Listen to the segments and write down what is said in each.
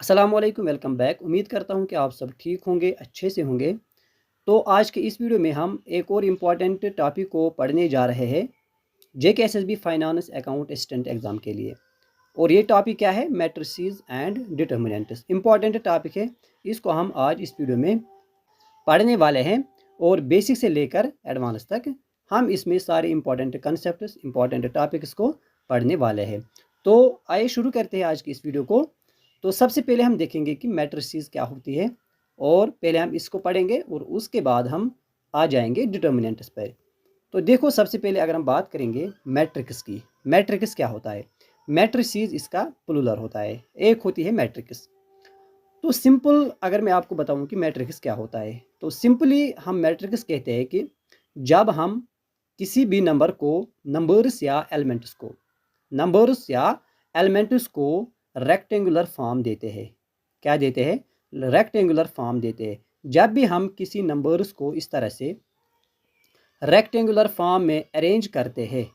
अस्सलामुअलैकुम, welcome back. उम्मीद करता हूँ कि आप सब ठीक होंगे, अच्छे से होंगे। तो आज के इस वीडियो में हम एक और इम्पॉर्टेंट टॉपिक को पढ़ने जा रहे हैं, JKSSB finance account assistant exam के लिए। और ये टॉपिक क्या है? Matrices and determinants. Important topic है, इसको हम आज इस वीडियो में पढ़ने वाले हैं। और बेसिक से लेकर एडवांस तक हम इसमें सारे इंपॉर्टेंट कंसेप्ट, इंपॉर्टेंट टॉपिक्स को पढ़ने वाले हैं। तो आइए शुरू करते हैं आज की इस वीडियो को। तो सबसे पहले हम देखेंगे कि मैट्रिसेस क्या होती है, और पहले हम इसको पढ़ेंगे और उसके बाद हम आ जाएंगे डिटर्मिनेंट्स पर। तो देखो, सबसे पहले अगर हम बात करेंगे मैट्रिक्स की, मैट्रिक्स क्या होता है? मैट्रिसेस इसका प्लूरल होता है, एक होती है मैट्रिक्स। तो सिंपल अगर मैं आपको बताऊं कि मैट्रिक्स क्या होता है, तो सिंपली हम मैट्रिक्स कहते हैं कि जब हम किसी भी नंबर्स या एलिमेंट्स को रेक्टेंगुलर फॉर्म देते हैं। क्या देते हैं? रेक्टेंगुलर फॉर्म देते हैं। जब भी हम किसी नंबर्स को इस तरह से रेक्टेंगुलर फॉर्म में अरेंज करते हैं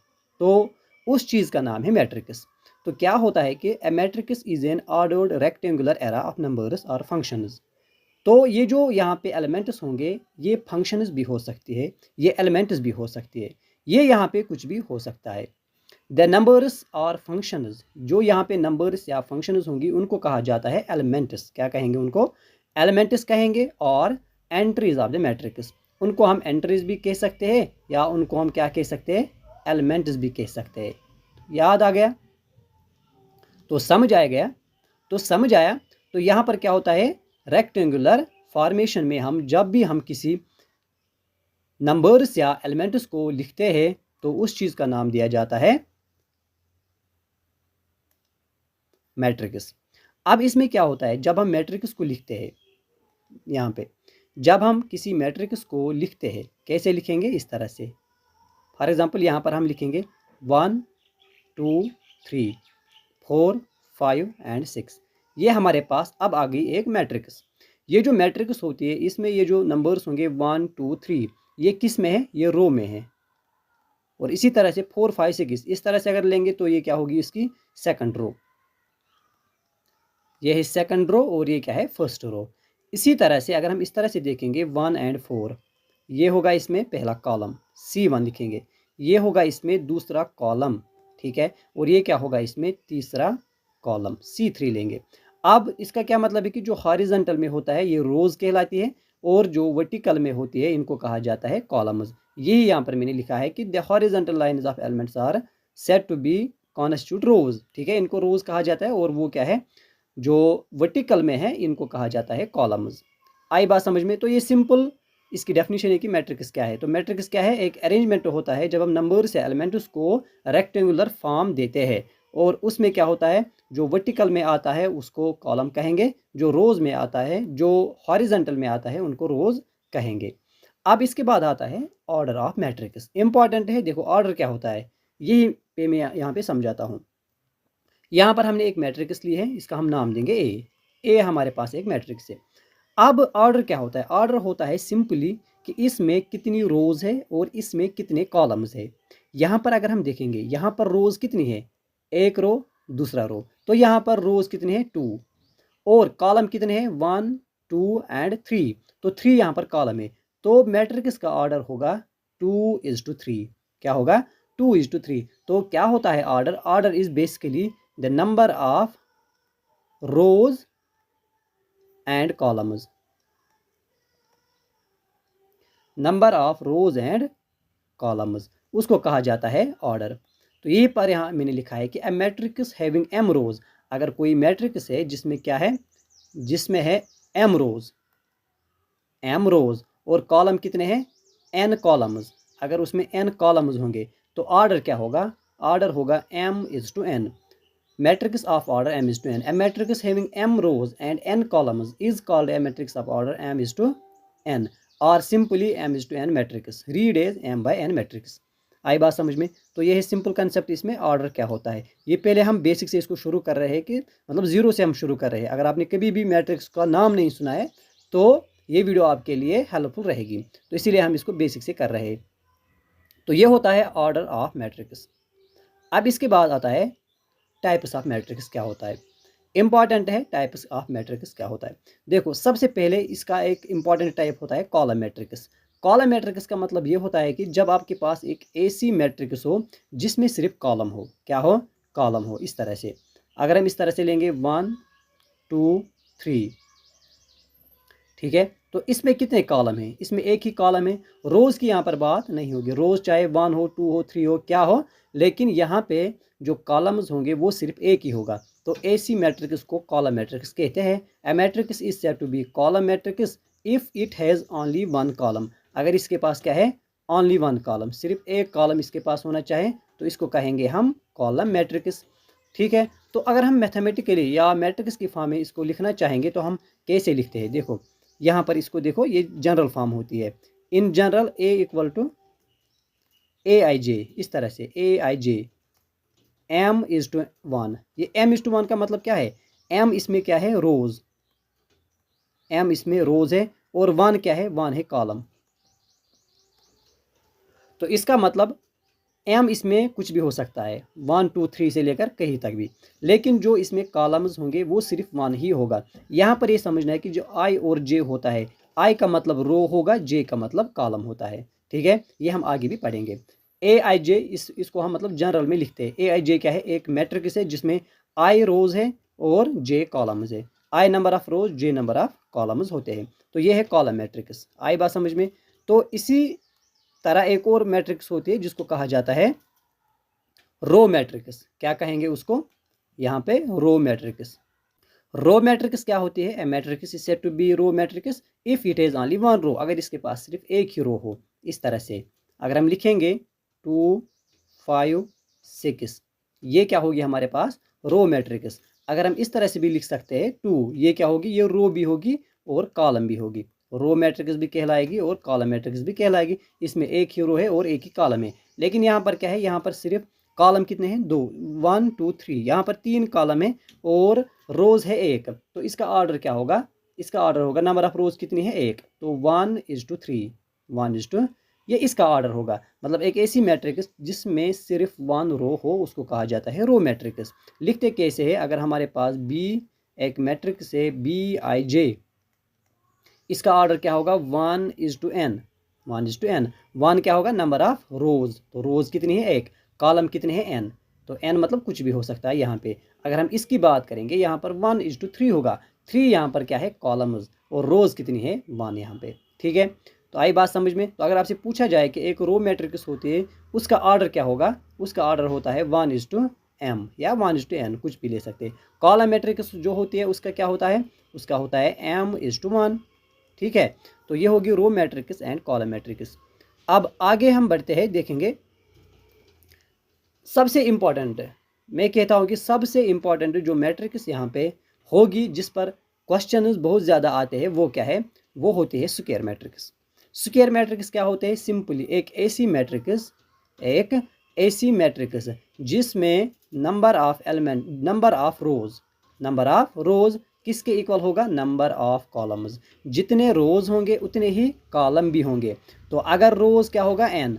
तो उस चीज़ का नाम है मैट्रिक्स। तो क्या होता है कि a matrix is an ordered rectangular array of numbers और फंक्शंस। तो ये जो यहाँ पे एलिमेंट्स होंगे, ये फंक्शंस भी हो सकती है, ये एलिमेंट्स भी हो सकती है, ये यहाँ पे कुछ भी हो सकता है। द नंबर्स और फंक्शंस, जो यहाँ पे नंबर्स या फंक्शंस होंगी उनको कहा जाता है एलिमेंट्स। क्या कहेंगे उनको? एलिमेंट्स कहेंगे। और एंट्रीज ऑफ द मैट्रिक्स, उनको हम एंट्रीज भी कह सकते हैं या उनको हम क्या कह सकते हैं? एलिमेंट्स भी कह सकते हैं। याद आ गया? तो समझ आ गया? तो समझ आया? तो यहाँ पर क्या होता है? रेक्टेंगुलर फॉर्मेशन में हम जब भी हम किसी नंबर्स या एलिमेंट्स को लिखते हैं तो उस चीज़ का नाम दिया जाता है मैट्रिक्स। अब इसमें क्या होता है, जब हम मैट्रिक्स को लिखते हैं, यहाँ पे जब हम किसी मैट्रिक्स को लिखते हैं, कैसे लिखेंगे? इस तरह से। फॉर एग्जांपल यहाँ पर हम लिखेंगे 1 2 3 4 5 एंड 6। ये हमारे पास अब आ गई एक मैट्रिक्स। ये जो मैट्रिक्स होती है, इसमें ये जो नंबर्स होंगे 1 2 3, ये किस में है? ये रो में है। और इसी तरह से 4 5 6 इस तरह से अगर लेंगे तो ये क्या होगी? इसकी सेकंड रो। ये है सेकंड रो और ये क्या है? First row. इसी तरह से अगर हम इस तरह से देखेंगे 1 एंड 4, ये होगा इसमें पहला कॉलम, C1 लिखेंगे। ये होगा इसमें दूसरा कॉलम, ठीक है। और ये क्या होगा? इसमें तीसरा कॉलम, C3 लेंगे। अब इसका क्या मतलब है कि जो हॉरिजॉन्टल में होता है ये रोज कहलाती है, और जो वर्टिकल में होती है इनको कहा जाता है कॉलम्स। यही यहाँ पर मैंने लिखा है कि the horizontal lines of elements are said to be constitute rows, ठीक है। इनको रोज कहा जाता है, और वो क्या है? जो वर्टिकल में है इनको कहा जाता है कॉलम्स। आई बात समझ में? तो ये सिंपल इसकी डेफिनेशन है कि मैट्रिक्स क्या है। तो मैट्रिक्स क्या है? एक अरेंजमेंट होता है जब हम नंबर्स या एलिमेंट्स को रेक्टेंगुलर फॉर्म देते हैं, और उसमें क्या होता है? जो वर्टिकल में आता है उसको कॉलम कहेंगे, जो रोज में आता है, जो हॉरिजॉन्टल में आता है उनको रोज कहेंगे। अब इसके बाद आता है ऑर्डर ऑफ मैट्रिक्स। इंपॉर्टेंट है, देखो ऑर्डर क्या होता है यही पे मैं यहाँ पे समझाता हूँ। यहाँ पर हमने एक मैट्रिक्स ली है, इसका हम नाम देंगे ए हमारे पास एक मैट्रिक्स है। अब ऑर्डर क्या होता है? ऑर्डर होता है सिंपली कि इसमें कितनी रोज है और इसमें कितने कॉलम्स है। यहाँ पर अगर हम देखेंगे, यहाँ पर रोज कितनी है? एक रो, दूसरा रो। तो यहाँ पर रोज कितने हैं? 2। और कॉलम कितने हैं? 1 2 एंड 3। तो 3 यहाँ पर कॉलम है। तो मैट्रिक्स का ऑर्डर होगा 2:3। क्या होगा? 2:3। तो क्या होता है order? Order is basically the number of rose and columns, number of rose and columns, उसको कहा जाता है ऑर्डर। तो यही पर यहाँ मैंने लिखा है कि ए मैट्रिक्स हैविंग m रोज, अगर कोई मैट्रिक्स है जिसमें क्या है? जिसमें है m रोज, और कॉलम कितने हैं? n columns. अगर उसमें n कॉलम्स होंगे तो ऑर्डर क्या होगा? ऑर्डर होगा m:n। Matrix of order m:n. A matrix having m rows and n columns is called a matrix of order m:n, or simply m:n matrix. Read as m/n matrix. आई बात समझ में? तो ये है सिंपल कंसेप्ट, इसमें order क्या होता है। ये पहले हम बेसिक से इसको शुरू कर रहे हैं, कि मतलब जीरो से हम शुरू कर रहे हैं। अगर आपने कभी भी मैट्रिक्स का नाम नहीं सुना है तो ये वीडियो आपके लिए हेल्पफुल रहेगी, तो इसीलिए हम इसको बेसिक से कर रहे हैं। तो ये होता है ऑर्डर ऑफ मैट्रिक्स। अब इसके बाद आता है टाइप्स ऑफ मैट्रिक्स क्या होता है। इंपॉर्टेंट है टाइप्स ऑफ मैट्रिक्स क्या होता है। देखो सबसे पहले इसका एक इंपॉर्टेंट टाइप होता है कॉलम मैट्रिक्स। कॉलम मैट्रिक्स का मतलब ये होता है कि जब आपके पास एक ऐसी मैट्रिक्स हो जिसमें सिर्फ कॉलम हो, क्या हो, कॉलम हो। इस तरह से अगर हम इस तरह से लेंगे 1 2 3, ठीक है, तो इसमें कितने कॉलम हैं, इसमें एक ही कॉलम है। रोज़ की यहाँ पर बात नहीं होगी, रोज़ चाहे 1 हो 2 हो 3 हो क्या हो, लेकिन यहाँ पे जो कॉलम्स होंगे वो सिर्फ एक ही होगा। तो ऐसी मैट्रिक्स को कॉलम मैट्रिक्स कहते हैं। A matrix is said to be column matrix if it has only one column. अगर इसके पास क्या है, ओनली वन कॉलम, सिर्फ एक कॉलम इसके पास होना चाहे तो इसको कहेंगे हम कॉलम मैट्रिक्स। ठीक है, तो अगर हम मैथमेटिकली या मैट्रिक्स की फॉर्म में इसको लिखना चाहेंगे तो हम कैसे लिखते हैं। देखो यहाँ पर इसको देखो, ये जनरल फॉर्म होती है। In general A equal to A I J, इस तरह से A I J M is to one. ये एम इज टू वन का मतलब क्या है, एम इसमें क्या है, रोज, एम इसमें रोज है, और वन क्या है, वन है कॉलम। तो इसका मतलब एम इसमें कुछ भी हो सकता है, 1 2 3 से लेकर कहीं तक भी, लेकिन जो इसमें कॉलम्स होंगे वो सिर्फ वन ही होगा। यहाँ पर ये समझना है कि जो आई और जे होता है, आई का मतलब रो होगा, जे का मतलब कॉलम होता है। ठीक है, ये हम आगे भी पढ़ेंगे। ए आई जे इसको हम मतलब जनरल में लिखते हैं। ए आई जे क्या है, एक मैट्रिक्स है जिसमें आई रोज है और जे कॉलम्स है। आई number of rose, J number of columns होते हैं। तो ये है कॉलम मैट्रिक्स। आई बात समझ में। तो इसी तरह एक और मैट्रिक्स होती है जिसको कहा जाता है रो मैट्रिक्स। क्या कहेंगे उसको, यहाँ पे रो मैट्रिक्स। रो मैट्रिक्स क्या होती है, a matrix is said to be row matrix if it is only one row, अगर इसके पास सिर्फ एक ही रो हो। इस तरह से अगर हम लिखेंगे 2 5 6, ये क्या होगी हमारे पास, रो मैट्रिक्स। अगर हम इस तरह से भी लिख सकते हैं 2, ये क्या होगी, ये रो भी होगी और कॉलम भी होगी। रो मैट्रिक्स भी कहलाएगी और कॉलम मैट्रिक्स भी कहलाएगी। इसमें एक ही रो है और एक ही कॉलम है, लेकिन यहाँ पर क्या है, यहाँ पर सिर्फ कॉलम कितने हैं, 2 1 2 3, यहाँ पर 3 कॉलम है और रोज है एक। तो इसका ऑर्डर क्या होगा, इसका ऑर्डर होगा, नंबर ऑफ रोज कितनी है, एक, तो 1:3, 1:, ये इसका ऑर्डर होगा। मतलब एक ऐसी मैट्रिक्स जिसमें सिर्फ वन रो हो उसको कहा जाता है रो मैट्रिक्स। लिखते कैसे है, अगर हमारे पास बी एक मैट्रिक्स है BIJ, इसका ऑर्डर क्या होगा, 1:n, 1:n। वन क्या होगा, नंबर ऑफ रोज, तो रोज कितनी है, एक, कॉलम कितने हैं, n, तो n मतलब कुछ भी हो सकता है यहाँ पे। अगर हम इसकी बात करेंगे यहाँ पर 1:3 होगा, 3 यहाँ पर क्या है, कॉलम्स, और रोज कितनी है, 1 यहाँ पे। ठीक है, तो आई बात समझ में। तो अगर आपसे पूछा जाए कि एक रो मैट्रिक्स होती है उसका ऑर्डर क्या होगा, उसका ऑर्डर होता है 1:m या 1:n, कुछ भी ले सकते हैं। कॉलम मैट्रिक्स जो होती है उसका क्या होता है, उसका होता है m:1। ठीक है, तो ये होगी row matrix and column matrix. अब आगे हम बढ़ते हैं, देखेंगे सबसे इम्पॉर्टेंट, मैं कहता हूँ कि सबसे इम्पॉर्टेंट जो मैट्रिक्स यहाँ पे होगी, जिस पर क्वेश्चन बहुत ज़्यादा आते हैं, वो क्या है, वो होती है स्क्वायर मैट्रिक्स। स्क्वायर मैट्रिक्स क्या होते हैं, सिंपली एक ऐसी मैट्रिक्स, एक ऐसी मैट्रिक्स जिसमें number of element, number of रोज किसके इक्वल होगा, नंबर ऑफ कॉलम्स। जितने रोज होंगे उतने ही कॉलम भी होंगे। तो अगर रोज क्या होगा, n,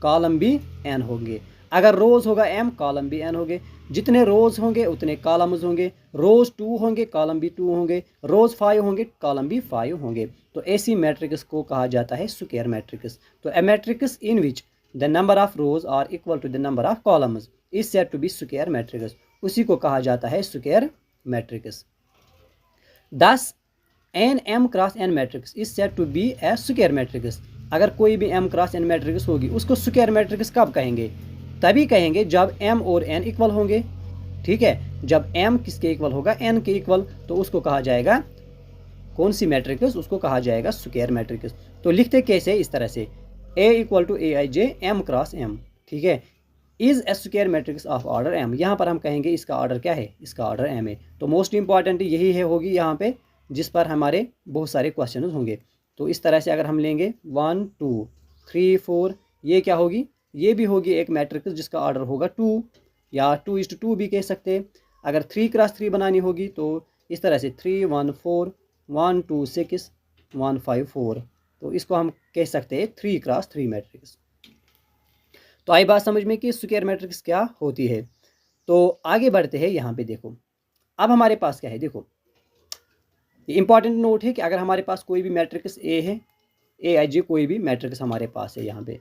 कॉलम भी n होंगे। अगर रोज होगा m, कॉलम भी n होंगे। जितने रोज होंगे उतने कॉलम्स होंगे। रोज 2 होंगे, कॉलम भी 2 होंगे। रोज 5 होंगे, कॉलम भी 5 होंगे। तो ऐसी मैट्रिक्स को कहा जाता है स्क्वायर मैट्रिक्स। तो a matrix in which the number of rows are equal to the number of columns is said to be square matrix, उसी को कहा जाता है square matrix. Thus an m cross n matrix is said to B a square matrix. अगर कोई भी m cross n matrix होगी उसको स्क्वायर मैट्रिक्स कब कहेंगे, तभी कहेंगे जब m और n इक्वल होंगे। ठीक है, जब m किसके इक्वल होगा, n के इक्वल, तो उसको कहा जाएगा कौन सी मैट्रिक्स, उसको कहा जाएगा स्क्वायर मैट्रिक्स। तो लिखते कैसे, इस तरह से A equal to AIJ m cross m। ठीक है, is a square matrix of order m। यहाँ पर हम कहेंगे इसका ऑर्डर क्या है, इसका ऑर्डर m है। तो मोस्ट इंपॉर्टेंट यही है होगी यहाँ पे, जिस पर हमारे बहुत सारे क्वेश्चन होंगे। तो इस तरह से अगर हम लेंगे 1 2 3 4, ये क्या होगी, ये भी होगी एक मैट्रिक्स जिसका ऑर्डर होगा 2, या 2:2 भी कह सकते हैं। अगर 3 क्रॉस 3 बनानी होगी तो इस तरह से 3 1 4 1 2 6 1 5 4, तो इसको हम कह सकते हैं 3 क्रॉस 3 मैट्रिक्स। तो आई बात समझ में कि स्क्वायर मैट्रिक्स क्या होती है। तो आगे बढ़ते हैं, यहाँ पे देखो, अब हमारे पास क्या है, देखो ये इंपॉर्टेंट नोट है कि अगर हमारे पास कोई भी मैट्रिक्स ए है, ए आई जे कोई भी मैट्रिक्स हमारे पास है यहाँ पे,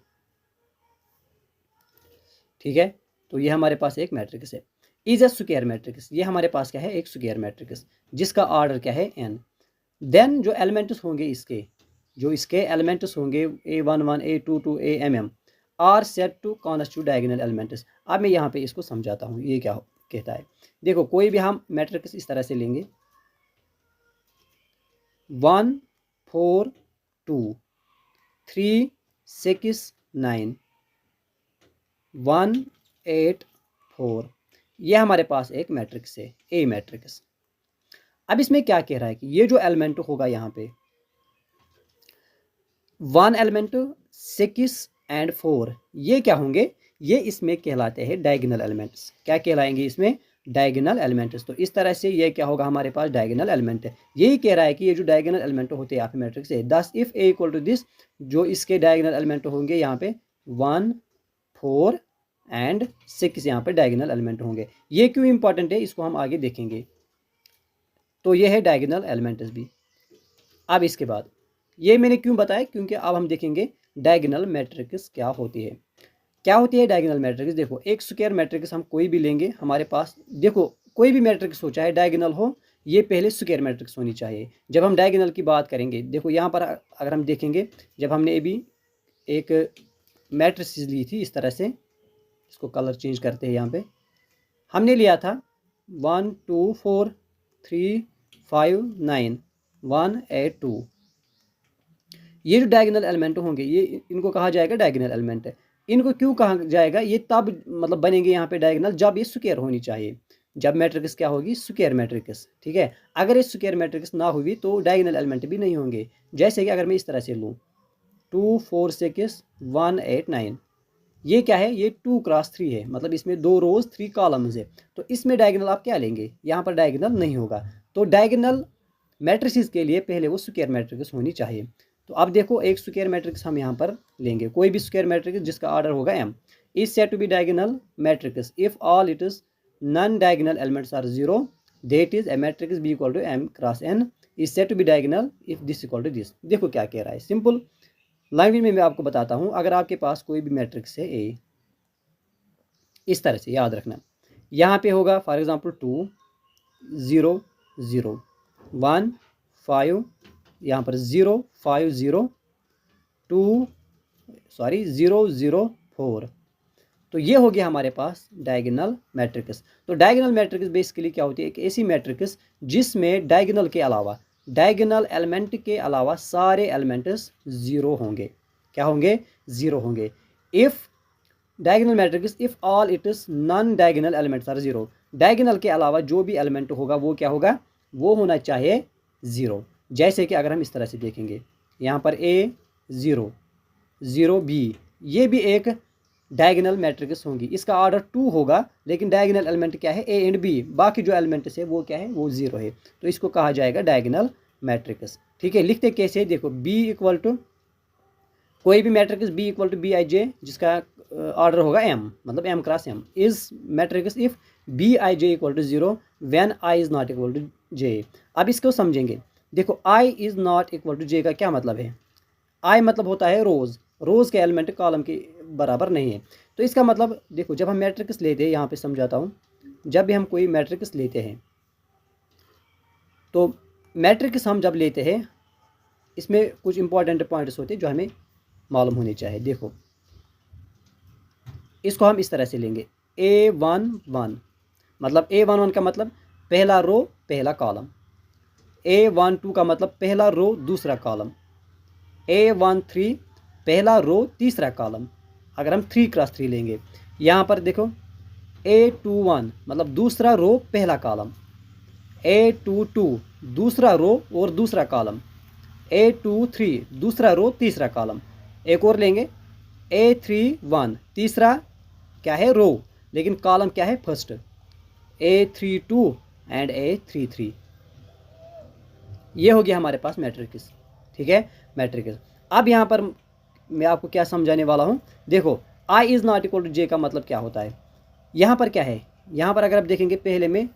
ठीक है, तो ये हमारे पास एक मैट्रिक्स है, इज अ स्क्वायर मैट्रिक्स, ये हमारे पास क्या है, एक स्क्वायर मैट्रिक्स जिसका ऑर्डर क्या है एन। देन जो एलिमेंट्स होंगे इसके, जो इसके एलिमेंट्स होंगे A11 A22 AMM are said to constitute diagonal elements. अब मैं यहाँ पे इसको समझाता हूँ ये क्या कहता है। देखो कोई भी हम मैट्रिक्स इस तरह से लेंगे 1 4 2 3 6 9 1 8 4, ये हमारे पास एक मैट्रिक्स है ए मैट्रिक्स। अब इसमें क्या कह रहा है कि ये जो एलिमेंट होगा यहाँ पे 1 एलिमेंट 6 एंड 4, ये क्या होंगे, ये इसमें कहलाते हैं डायगोनल एलिमेंट्स। क्या कहलाएंगे इसमें, डायगोनल एलिमेंट्स। तो इस तरह से ये क्या होगा, हमारे पास डायगोनल एलिमेंट है। यही कह रहा है कि ये जो डायगोनल एलिमेंट होते हैं यहाँ पे मैट्रिक्स है, thus if A equal to this, जो इसके डायगोनल एलिमेंट होंगे यहाँ पे 1 4 एंड 6 यहाँ पे डायगोनल एलिमेंट होंगे। ये क्यों इंपॉर्टेंट है इसको हम आगे देखेंगे। तो ये है डायगोनल एलिमेंट्स भी। अब इसके बाद ये मैंने क्यों बताया, क्योंकि अब हम देखेंगे डायगोनल मैट्रिक्स क्या होती है। क्या होती है डायगोनल मैट्रिक्स, देखो एक स्क्वायर मैट्रिक्स हम कोई भी लेंगे हमारे पास, देखो कोई भी मैट्रिक्स हो चाहे डायगोनल हो, ये पहले स्क्वायर मैट्रिक्स होनी चाहिए जब हम डायगोनल की बात करेंगे। देखो यहाँ पर अगर हम देखेंगे, जब हमने अभी एक मैट्रिक्स ली थी इस तरह से, इसको कलर चेंज करते हैं, यहाँ पे हमने लिया था 1 2 4 3 5 9 1 8 2, ये जो डायगोनल एलिमेंट होंगे ये इनको कहा जाएगा डायगोनल एलिमेंट। इनको क्यों कहा जाएगा, ये तब मतलब बनेंगे यहाँ पे डायगोनल जब ये स्क्वायर होनी चाहिए, जब मैट्रिक्स क्या होगी, स्क्वायर मैट्रिक्स, ठीक है। अगर ये स्क्वायर मैट्रिक्स ना हुई तो डायगोनल एलिमेंट भी नहीं होंगे। जैसे कि अगर मैं इस तरह से लूँ 2 4 6 1 8 9, ये क्या है, ये 2 क्रॉस 3 है, मतलब इसमें 2 रोज 3 कॉलम्स है। तो इसमें डायगोनल आप क्या लेंगे, यहाँ पर डायगोनल नहीं होगा। तो डायगोनल मैट्रिक्स के लिए पहले वो स्क्वायर मैट्रिक्स होनी चाहिए। तो अब देखो एक स्क्वायर मैट्रिक्स हम यहाँ पर लेंगे, कोई भी स्क्वायर मैट्रिक्स जिसका ऑर्डर होगा m is said to be diagonal matrix if all it is non diagonal elements are 0, that is a matrix B equal to m cross n is said to be diagonal if this equal to this. देखो क्या कह रहा है, simple language में मैं आपको बताता हूँ। अगर आपके पास कोई भी मैट्रिक्स है ए, इस तरह से याद रखना, यहाँ पे होगा फॉर एग्जांपल 2 0 0 1 5, यहाँ पर 0 5 0 2 0 0 4, तो ये हो गया हमारे पास डायगोनल मैट्रिक्स। तो डायगोनल मैट्रिक्स बेसिकली क्या होती है, एक ऐसी मैट्रिक्स जिसमें डायगोनल के अलावा, डायगोनल एलिमेंट के अलावा सारे एलिमेंट्स 0 होंगे। क्या होंगे, 0 होंगे। If diagonal matrix if all it is non diagonal elements are 0, diagonal के अलावा जो भी एलिमेंट होगा वो क्या होगा, वो होना चाहिए 0। जैसे कि अगर हम इस तरह से देखेंगे, यहाँ पर a 0 0 b, ये भी एक डायगोनल मैट्रिक्स होंगी, इसका ऑर्डर 2 होगा, लेकिन डायगोनल एलिमेंट क्या है, a एंड b, बाकी जो एलिमेंट्स है वो क्या है, वो 0 है। तो इसको कहा जाएगा डायगोनल मैट्रिक्स, ठीक है। लिखते कैसे, देखो b इक्वल टू कोई भी matrix b equal to B I J जिसका ऑर्डर होगा m, मतलब m cross m is matrix if B I J equal to 0 when i is not equal to j। अब इसको समझेंगे, देखो i is not equal to j का क्या मतलब है, i मतलब होता है रोज, रोज के एलिमेंट कॉलम के बराबर नहीं है। तो इसका मतलब देखो जब हम मैट्रिक्स लेते हैं, यहाँ पे समझाता हूँ, जब भी हम कोई मैट्रिक्स लेते हैं तो मैट्रिक्स हम जब लेते हैं इसमें कुछ इंपॉर्टेंट पॉइंट्स होते हैं जो हमें मालूम होने चाहिए। देखो इसको हम इस तरह से लेंगे A11, मतलब A11 का मतलब पहला रो पहला कॉलम, A12 का मतलब पहला रो दूसरा कॉलम, A13 पहला रो तीसरा कॉलम। अगर हम 3 क्रॉस 3 लेंगे, यहाँ पर देखो A21 मतलब दूसरा रो पहला कॉलम, A22 दूसरा रो और दूसरा कॉलम, A23 दूसरा रो तीसरा कॉलम। एक और लेंगे A31 तीसरा क्या है, रो, लेकिन कॉलम क्या है, फर्स्ट, A32 एंड A33। ये हो गया हमारे पास मैट्रिक्स, ठीक है, मैट्रिक्स। अब यहाँ पर मैं आपको क्या समझाने वाला हूँ, देखो i is not equal to j का मतलब क्या होता है। यहाँ पर क्या है, यहाँ पर अगर आप देखेंगे पहले में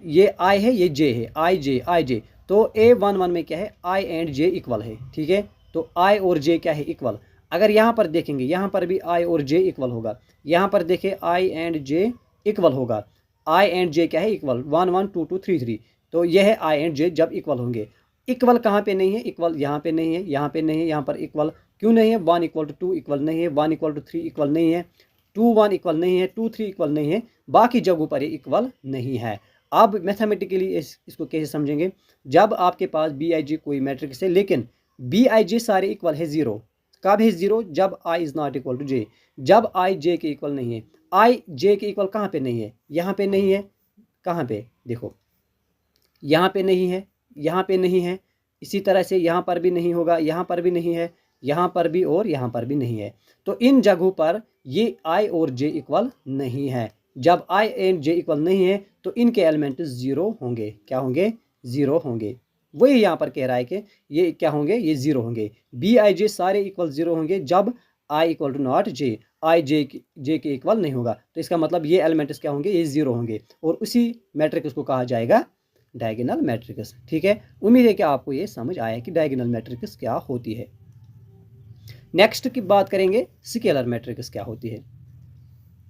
ये आई है, ये जे है, आई जे। तो A11 में क्या है, आई एंड जे इक्वल है, ठीक है। तो आई और जे क्या है, इक्वल। अगर यहाँ पर देखेंगे, यहाँ पर भी आई और जे इक्वल होगा। यहाँ पर देखें आई एंड जे इक्वल होगा। आई एंड जे क्या है, इक्वल, 1 1 2 2 3 3। तो यह है आई एंड जे जब इक्वल होंगे। इक्वल कहाँ पे नहीं है, इक्वल यहाँ पे नहीं है, यहाँ पे नहीं है, यहाँ पर इक्वल क्यों नहीं है, 1 इक्वल टू 2 इक्वल नहीं है, 1 इक्वल टू 3 इक्वल नहीं है, 2 1 इक्वल नहीं है, 2 3 इक्वल नहीं है, बाकी जगहों पर ये इक्वल नहीं है। अब मैथमेटिकली इसको कैसे समझेंगे, जब आपके पास बी आई जे कोई मैट्रिक्स है लेकिन बी आई जे सारे इक्वल है जीरो। कब है जीरो, जब आई इज नॉट इक्वल टू जे, जब आई जे के इक्वल नहीं है। आई जे के इक्वल कहाँ पे नहीं है, यहाँ पे नहीं है, कहाँ पे देखो, यहाँ पे नहीं है, यहाँ पे नहीं है, इसी तरह से यहाँ पर भी नहीं होगा, यहाँ पर भी नहीं है, यहाँ पर भी और यहाँ पर भी नहीं है। तो इन जगहों पर ये आई और जे इक्वल नहीं है। जब आई एंड जे इक्वल नहीं है तो इनके एलिमेंट जीरो होंगे। क्या होंगे, जीरो होंगे। वही यहाँ पर कह रहा है कि ये क्या होंगे, ये जीरो होंगे। बी आई जे सारे इक्वल जीरो होंगे जब आई इक्वल टू नॉट जे, आई जे के इक्वल नहीं होगा। तो इसका मतलब ये एलिमेंट्स क्या होंगे, ये जीरो होंगे। और उसी मैट्रिक्स को कहा जाएगा डायगोनल मैट्रिक्स। ठीक है, उम्मीद है कि आपको ये समझ आया कि डायगोनल मैट्रिक्स क्या होती है। नेक्स्ट की बात करेंगे, स्केलर मैट्रिक्स क्या होती है।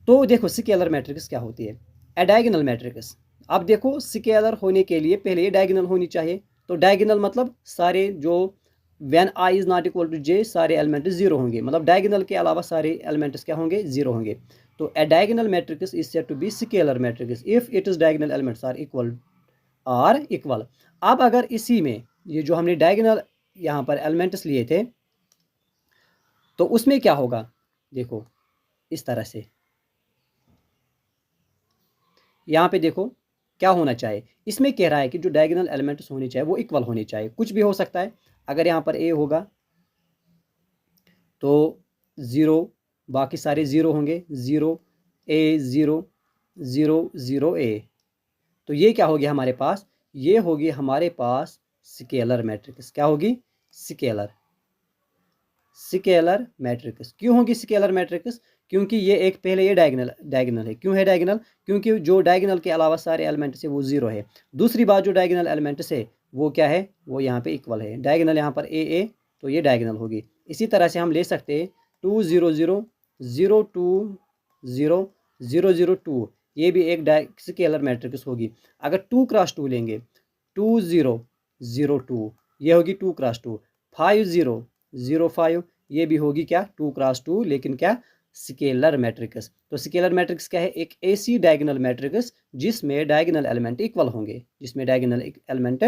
तो देखो स्केलर मैट्रिक्स क्या होती है, ए डायगोनल मैट्रिक्स। अब देखो स्केलर होने के लिए पहले ये डायगोनल होनी चाहिए। तो डायगोनल मतलब सारे जो when I is not equal to J सारे एलिमेंट जीरो होंगे, मतलब डायगोनल के अलावा सारे एलिमेंट्स क्या होंगे, जीरो होंगे। तो a diagonal matrix is said to be scalar matrix if it is diagonal elements are equal. अब अगर इसी में ये जो हमने डायगोनल यहाँ पर एलिमेंट्स लिए थे तो उसमें क्या होगा, देखो इस तरह से यहाँ पे देखो क्या होना चाहिए। इसमें कह रहा है कि जो डायगोनल एलिमेंट्स होने चाहिए वो इक्वल होने चाहिए। कुछ भी हो सकता है, अगर यहाँ पर ए होगा तो ज़ीरो, बाकी सारे ज़ीरो होंगे, ज़ीरो ए ज़ीरो, ज़ीरो ज़ीरो ए। तो ये क्या होगी हमारे पास, ये होगी हमारे पास स्केलर मैट्रिक्स। क्या होगी, स्केलर मैट्रिक्स। क्यों होगी स्केलर मैट्रिक्स, क्योंकि ये एक पहले ये डायगोनल है। क्यों है डायगोनल, क्योंकि जो डायगोनल के अलावा सारे एलिमेंट्स है वो जीरो है। दूसरी बात, जो डायगोनल एलिमेंट्स है वो क्या है, वो यहाँ पे इक्वल है। डायगोनल यहाँ पर ए, तो ये डायगोनल होगी। इसी तरह से हम ले सकते हैं 2 0 0 0 2 0 0 0 2, ये भी एक स्केलर मैट्रिक्स होगी। अगर 2 क्रॉस 2 लेंगे, 2 0 0 2, ये होगी 2 क्रॉस 2। 5 0 0 5, ये भी होगी क्या, 2 क्रॉस 2, लेकिन क्या, स्केलर मैट्रिक्स। तो स्केलर मैट्रिक्स क्या है, एक ऐसी डायगोनल मैट्रिक्स जिसमें डायगोनल एलिमेंट इक्वल होंगे, जिसमें डायगोनल एलिमेंट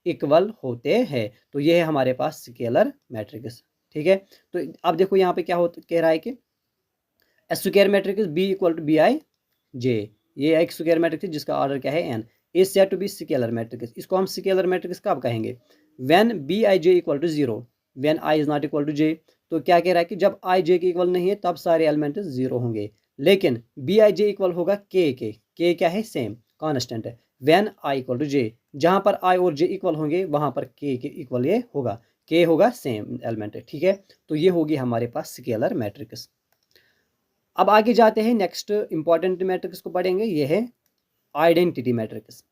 इक्वल होते हैं। तो ये है हमारे पास स्केलर मैट्रिक्स। ठीक है, तो अब देखो यहाँ पे क्या कह रहा है कि square matrix B equal to B I J, ये एक स्क्वायर मैट्रिक्स जिसका ऑर्डर क्या है N, is said to be scalar matrix. इसको हम स्केलर मैट्रिक्स कब कहेंगे, when B I J equal to zero, when I is not equal to J. तो क्या कह रहा है कि जब आई जे के इक्वल नहीं है तब सारे एलिमेंट जीरो होंगे, लेकिन बी आई जे इक्वल होगा के क्या है, सेम कांस्टेंट है। व्हेन आई इक्वल टू जे, जहां पर आई और जे इक्वल होंगे वहां पर के इक्वल ये होगा, के होगा सेम एलिमेंट है। ठीक है, तो ये होगी हमारे पास स्केलर मैट्रिक्स। अब आगे जाते हैं, नेक्स्ट इंपॉर्टेंट मैट्रिक्स को पढ़ेंगे, ये है आइडेंटिटी मैट्रिक्स।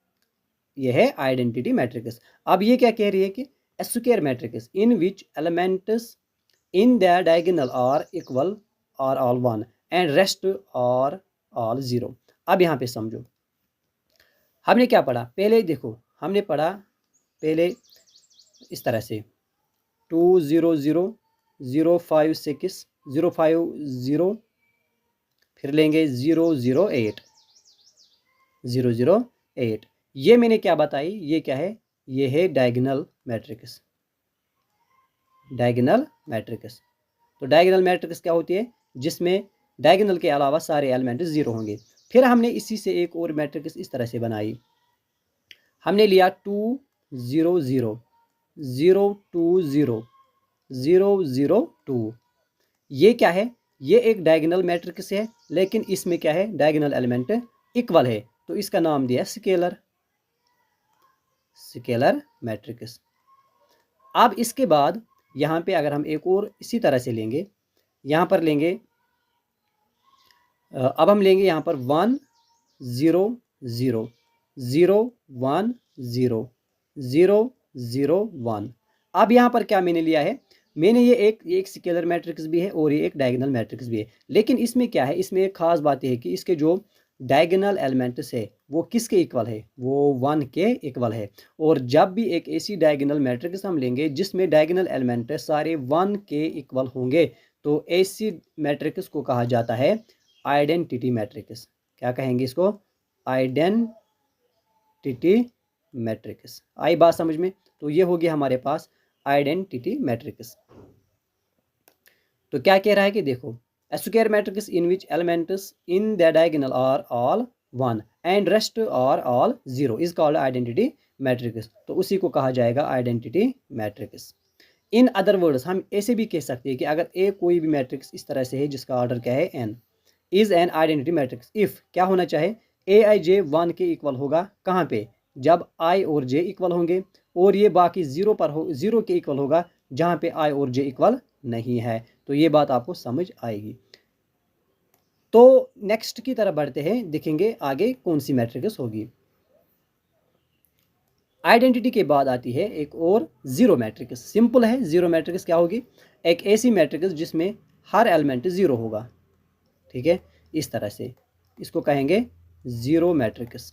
ये है आइडेंटिटी मैट्रिक्स। अब ये क्या कह रही है कि square matrix in which elements in the diagonal are equal are all one and rest are all zero. अब यहाँ पे समझो हमने क्या पढ़ा, पहले देखो हमने पढ़ा पहले इस तरह से 2 0 0 0 5 6 0 5 0, फिर लेंगे 0 0 8 0 0 8। ये मैंने क्या बताई, ये क्या है, ये है डायगोनल मैट्रिक्स। डायगोनल मैट्रिक्स, तो डायगोनल मैट्रिक्स क्या होती है, जिसमें डायगोनल के अलावा सारे एलिमेंट जीरो होंगे। फिर हमने इसी से एक और मैट्रिक्स इस तरह से बनाई, हमने लिया 2 0 0 0 2 0 0 0 2। ये क्या है, ये एक डायगोनल मैट्रिक्स है, लेकिन इसमें क्या है, डायगोनल एलिमेंट इक्वल है, तो इसका नाम दिया स्केलर मैट्रिक्स। अब इसके बाद यहाँ पे अगर हम एक और इसी तरह से लेंगे, यहाँ पर लेंगे, अब हम लेंगे यहाँ पर 1 0 0 0 1 0 0 0 1। अब यहाँ पर क्या मैंने लिया है, मैंने ये एक स्केलर मैट्रिक्स भी है और ये एक डायगोनल मैट्रिक्स भी है। लेकिन इसमें क्या है, इसमें एक खास बात है कि इसके जो डायगोनल एलिमेंट्स है वो किसके इक्वल है, वो 1 के इक्वल है। और जब भी एक ऐसी डायगोनल मैट्रिक्स हम लेंगे जिसमें डायगोनल एलिमेंट सारे 1 के इक्वल होंगे, तो ऐसी मैट्रिक्स को कहा जाता है आइडेंटिटी मैट्रिक्स। क्या कहेंगे इसको, आइडेंटिटी मैट्रिक्स। आई बात समझ में। तो ये होगी हमारे पास आइडेंटिटी मैट्रिक्स। तो क्या कह रहा है कि देखो, a square matrix in which elements in the diagonal are all 1 and rest are all 0 is called identity matrix। तो उसी को कहा जाएगा आइडेंटिटी मैट्रिक्स। इन अदर वर्ड्स हम ऐसे भी कह सकते हैं कि अगर ए कोई भी मैट्रिक्स इस तरह से है जिसका ऑर्डर क्या है n, is an identity matrix if क्या होना चाहे, ए आई जे 1 के इक्वल होगा। कहाँ पे, जब आई और जे इक्वल होंगे, और ये बाकी 0 पर हो, 0 के इक्वल होगा जहाँ पे आई और जे इक्वल नहीं है। तो ये बात आपको समझ आएगी। तो नेक्स्ट की तरफ बढ़ते हैं, देखेंगे आगे कौन सी मैट्रिक्स होगी। आइडेंटिटी के बाद आती है एक और जीरो मैट्रिक्स। सिंपल है, जीरो मैट्रिक्स क्या होगी, एक ऐसी मैट्रिक्स जिसमें हर एलिमेंट 0 होगा। ठीक है, इस तरह से इसको कहेंगे जीरो मैट्रिक्स।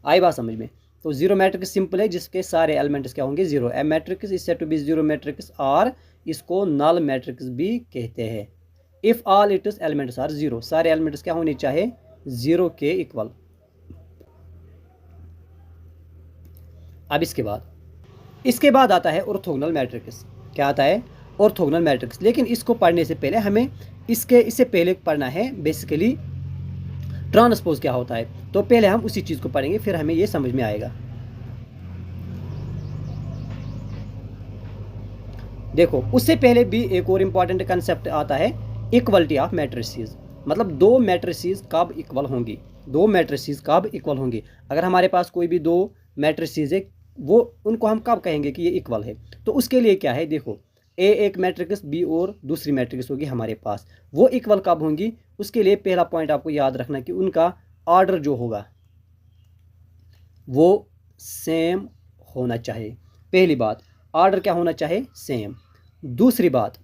आई बात समझ में। तो जीरो मैट्रिक्स सिंपल है जिसके सारे एलिमेंट्स क्या होंगे, 0। A matrix is said to be zero matrix, और इसको नल मैट्रिक्स भी कहते हैं। If all its elements are 0, सारे एलिमेंट्स क्या होने चाहिए, 0 के इक्वल। अब इसके बाद आता है ऑर्थोगोनल मैट्रिक्स। क्या आता है, ऑर्थोगोनल मैट्रिक्स। लेकिन इसको पढ़ने से पहले हमें इससे पहले पढ़ना है बेसिकली ट्रांसपोज क्या होता है। तो पहले हम उसी चीज़ को पढ़ेंगे, फिर हमें ये समझ में आएगा। देखो, उससे पहले भी एक और इम्पॉर्टेंट कंसेप्ट आता है, इक्वलिटी ऑफ मैट्रिसेस। मतलब दो मैट्रिसेस कब इक्वल होंगी, दो मैट्रिसेस कब इक्वल होंगी। अगर हमारे पास कोई भी दो मैट्रिसेस है, वो उनको हम कब कहेंगे कि ये इक्वल है। तो उसके लिए क्या है, देखो, ए एक मैट्रिक्स, बी और दूसरी मैट्रिक्स होगी हमारे पास, वो इक्वल कब होंगी। उसके लिए पहला पॉइंट आपको याद रखना कि उनका ऑर्डर जो होगा वो सेम होना चाहिए। पहली बात, ऑर्डर क्या होना चाहिए, सेम। दूसरी बात,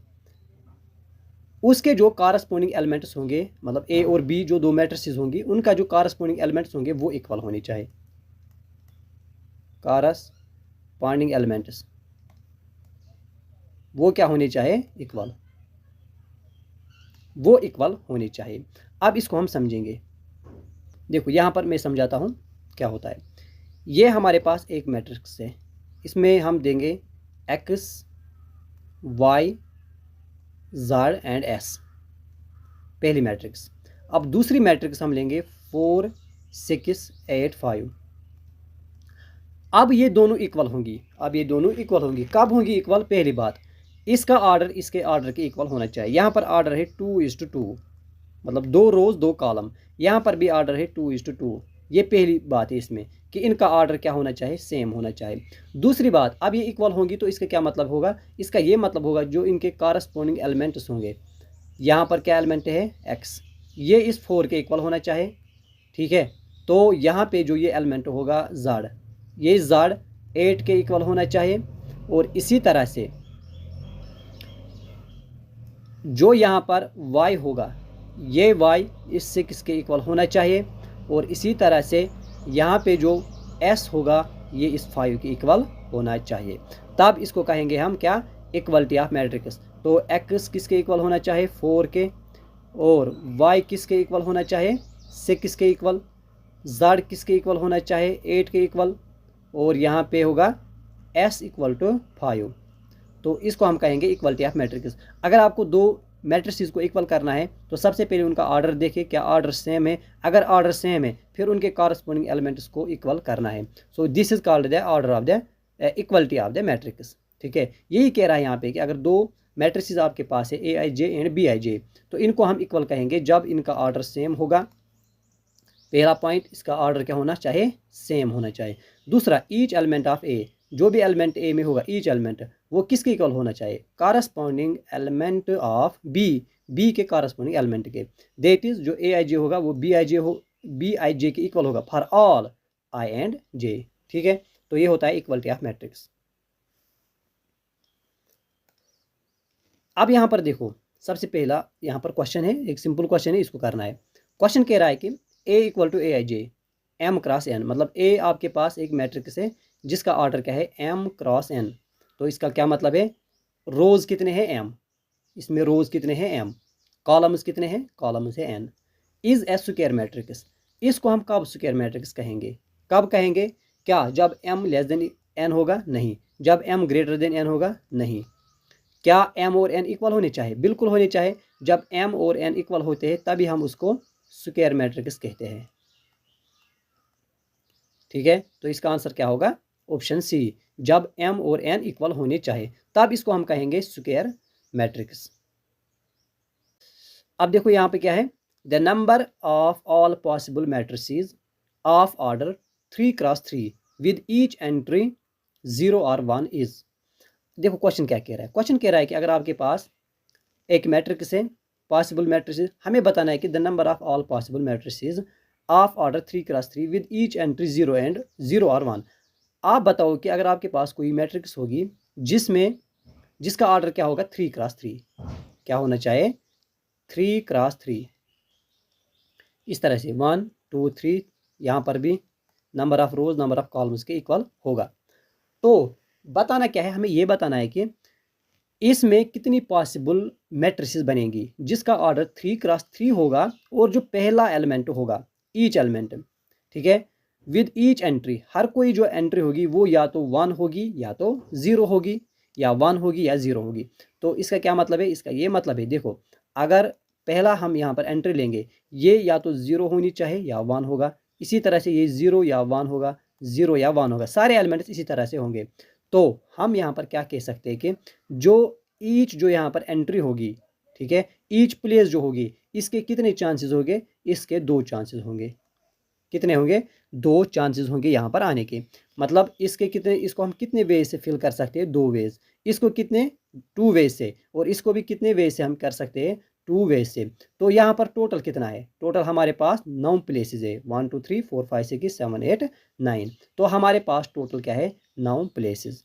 उसके जो कारस्पोंडिंग एलिमेंट्स होंगे, मतलब ए और बी जो दो मैट्रिसेस होंगी, उनका जो कारस्पोंडिंग एलिमेंट्स होंगे वो इक्वल होने चाहिए। कारस्पोंडिंग एलिमेंट्स वो क्या होने चाहिए, इक्वल, वो इक्वल होने चाहिए। अब इसको हम समझेंगे। देखो यहाँ पर मैं समझाता हूँ क्या होता है। ये हमारे पास एक मैट्रिक्स है, इसमें हम देंगे X Y Z and S, पहली मैट्रिक्स। अब दूसरी मैट्रिक्स हम लेंगे 4 6 8 5। अब ये दोनों इक्वल होंगी, कब होंगी इक्वल, पहली बात, इसका ऑर्डर इसके ऑर्डर के इक्वल होना चाहिए। यहाँ पर ऑर्डर है 2:2, मतलब 2 रोज 2 कॉलम। यहाँ पर भी ऑर्डर है 2:2। ये पहली बात है इसमें कि इनका ऑर्डर क्या होना चाहिए, सेम होना चाहिए। दूसरी बात, अब ये इक्वल होंगी तो इसका क्या मतलब होगा, इसका ये मतलब होगा जो इनके कारस्पोंडिंग एलिमेंट्स होंगे, यहाँ पर क्या एलिमेंट है, एक्स, ये इस 4 के इक्वल होना चाहिए। ठीक है, तो यहाँ पे जो ये एलिमेंट होगा जेड, ये जेड 8 के इक्वल होना चाहिए। और इसी तरह से जो यहाँ पर y होगा, ये y इस 6 के इक्वल होना चाहिए। और इसी तरह से यहाँ पे जो s होगा ये इस 5 के इक्वल होना चाहिए। तब इसको कहेंगे हम क्या, इक्वलिटी ऑफ मैट्रिक्स। तो x किसके इक्वल होना चाहिए, 4 के, और y किसके इक्वल होना चाहिए, 6 के इक्वल, z किसके इक्वल होना चाहिए, 8 के इक्वल, और यहाँ पे होगा s इक्वल टू 5। तो इसको हम कहेंगे इक्वलिटी ऑफ मैट्रिक्स। अगर आपको दो मैट्रिसेस को इक्वल करना है तो सबसे पहले उनका ऑर्डर देखिए, क्या ऑर्डर सेम है। अगर ऑर्डर सेम है फिर उनके कॉरस्पॉन्डिंग एलिमेंट्स को इक्वल करना है। So this is called the order of the equality of the matrix. ठीक है, यही कह रहा है यहाँ पे कि अगर दो मैट्रिसेस आपके पास है, ए I J and B I जे, तो इनको हम इक्वल कहेंगे जब इनका ऑर्डर सेम होगा। पहला पॉइंट, इसका ऑर्डर क्या होना चाहिए, सेम होना चाहिए। दूसरा, ईच एलिमेंट ऑफ ए, जो भी एलिमेंट ए में होगा, ईच एलिमेंट वो किसके इक्वल होना चाहिए, कारस्पॉन्डिंग एलिमेंट ऑफ बी, बी के कॉरस्पॉन्डिंग एलिमेंट के। दैट इज जो ए आई जे होगा वो बी आई जे के इक्वल होगा फॉर ऑल आई एंड जे। ठीक है, तो ये होता है इक्वलिटी ऑफ मैट्रिक्स। अब यहाँ पर देखो, सबसे पहला यहाँ पर क्वेश्चन है, एक सिंपल क्वेश्चन है, इसको करना है। क्वेश्चन कह रहा है कि A equal to A I J M cross N, मतलब ए आपके पास एक मैट्रिक्स है जिसका ऑर्डर क्या है एम क्रॉस एन। तो इसका क्या मतलब है, रोज कितने हैं एम, इसमें रोज कितने हैं एम, कॉलम्स कितने हैं, कॉलम्स है N. Is a square matrix, इसको हम कब स्क्वायर मैट्रिक्स कहेंगे, कब कहेंगे, क्या जब एम लेस देन एन होगा, नहीं, जब एम ग्रेटर देन एन होगा, नहीं। क्या एम और एन इक्वल होने चाहिए, बिल्कुल होने चाहिए। जब एम और एन इक्वल होते हैं तभी हम उसको स्क्वायर मैट्रिक्स कहते हैं। ठीक है, तो इसका आंसर क्या होगा, ऑप्शन सी, जब एम और एन इक्वल होने चाहिए तब इसको हम कहेंगे स्क्वायर मैट्रिक्स। अब देखो यहाँ पे क्या है, the number of all possible matrices of order 3x3 with each entry 0 और 1 इज। देखो क्वेश्चन क्या कह रहा है, क्वेश्चन कह रहा है कि अगर आपके पास एक मैट्रिक्स है, पॉसिबल मैट्रिसेस, हमें बताना है कि the number of all possible matrices of order 3x3 with each entry 0 और 1। आप बताओ कि अगर आपके पास कोई मैट्रिक्स होगी जिसका ऑर्डर क्या होगा 3x3, क्या होना चाहिए 3x3, इस तरह से 1 2 3, यहाँ पर भी number of rose number of columns के इक्वल होगा। तो बताना क्या है, हमें ये बताना है कि इसमें कितनी पॉसिबल मैट्रिसेस बनेंगी जिसका ऑर्डर 3x3 होगा और जो पहला एलिमेंट होगा ईच एलिमेंट, ठीक है, विद ईच एंट्री, हर कोई जो एंट्री होगी वो या तो 1 होगी या तो 0 होगी, या 1 होगी या 0 होगी। तो इसका क्या मतलब है, इसका ये मतलब है, देखो अगर पहला हम यहाँ पर एंट्री लेंगे, ये या तो 0 होनी चाहिए या 1 होगा, इसी तरह से ये 0 या 1 होगा, 0 या 1 होगा, सारे एलिमेंट्स इसी तरह से होंगे। तो हम यहाँ पर क्या कह सकते हैं कि जो ईच जो यहाँ पर एंट्री होगी, ठीक है, ईच प्लेस जो होगी, इसके कितने चांसेस होंगे, इसके 2 चांसेस होंगे। कितने होंगे, 2 चांसेस होंगे यहाँ पर आने के। मतलब इसके कितने, इसको हम कितने वे से फिल कर सकते हैं, 2 वेज, इसको कितने 2 वे से, और इसको भी कितने वे से हम कर सकते हैं, 2 वे से। तो यहाँ पर टोटल कितना है, टोटल हमारे पास 9 प्लेसेस है, 1 2 3 4 5 6 7 8 9। तो हमारे पास टोटल क्या है, 9 प्लेसेस।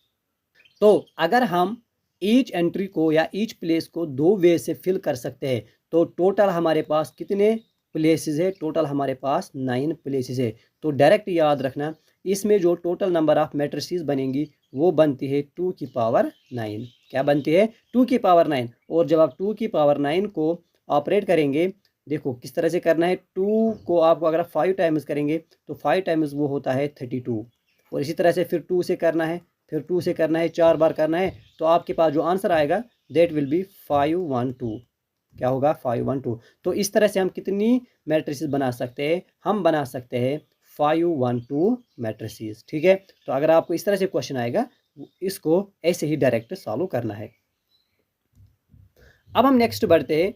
तो अगर हम ईच एंट्री को या ईच प्लेस को 2 वे से फिल कर सकते हैं तो टोटल हमारे पास कितने प्लेसेस है, टोटल हमारे पास 9 प्लेसेस है। तो डायरेक्ट याद रखना, इसमें जो टोटल नंबर ऑफ मैट्रिसेस बनेंगी वो बनती है 2 की पावर 9। क्या बनती है, 2 की पावर 9। और जब आप 2 की पावर 9 को ऑपरेट करेंगे, देखो किस तरह से करना है, 2 को आपको अगर 5 टाइम्स करेंगे तो 5 टाइम्स वो होता है 32, और इसी तरह से फिर 2 से करना है, फिर 2 से करना है, 4 बार करना है, तो आपके पास जो आंसर आएगा दैट विल बी 512। क्या होगा, 512। तो इस तरह से हम कितनी मैट्रिसेस बना सकते हैं, हम बना सकते हैं 512 मैट्रिसेस। ठीक है, तो अगर आपको इस तरह से क्वेश्चन आएगा, इसको ऐसे ही डायरेक्ट सॉल्व करना है। अब हम नेक्स्ट बढ़ते हैं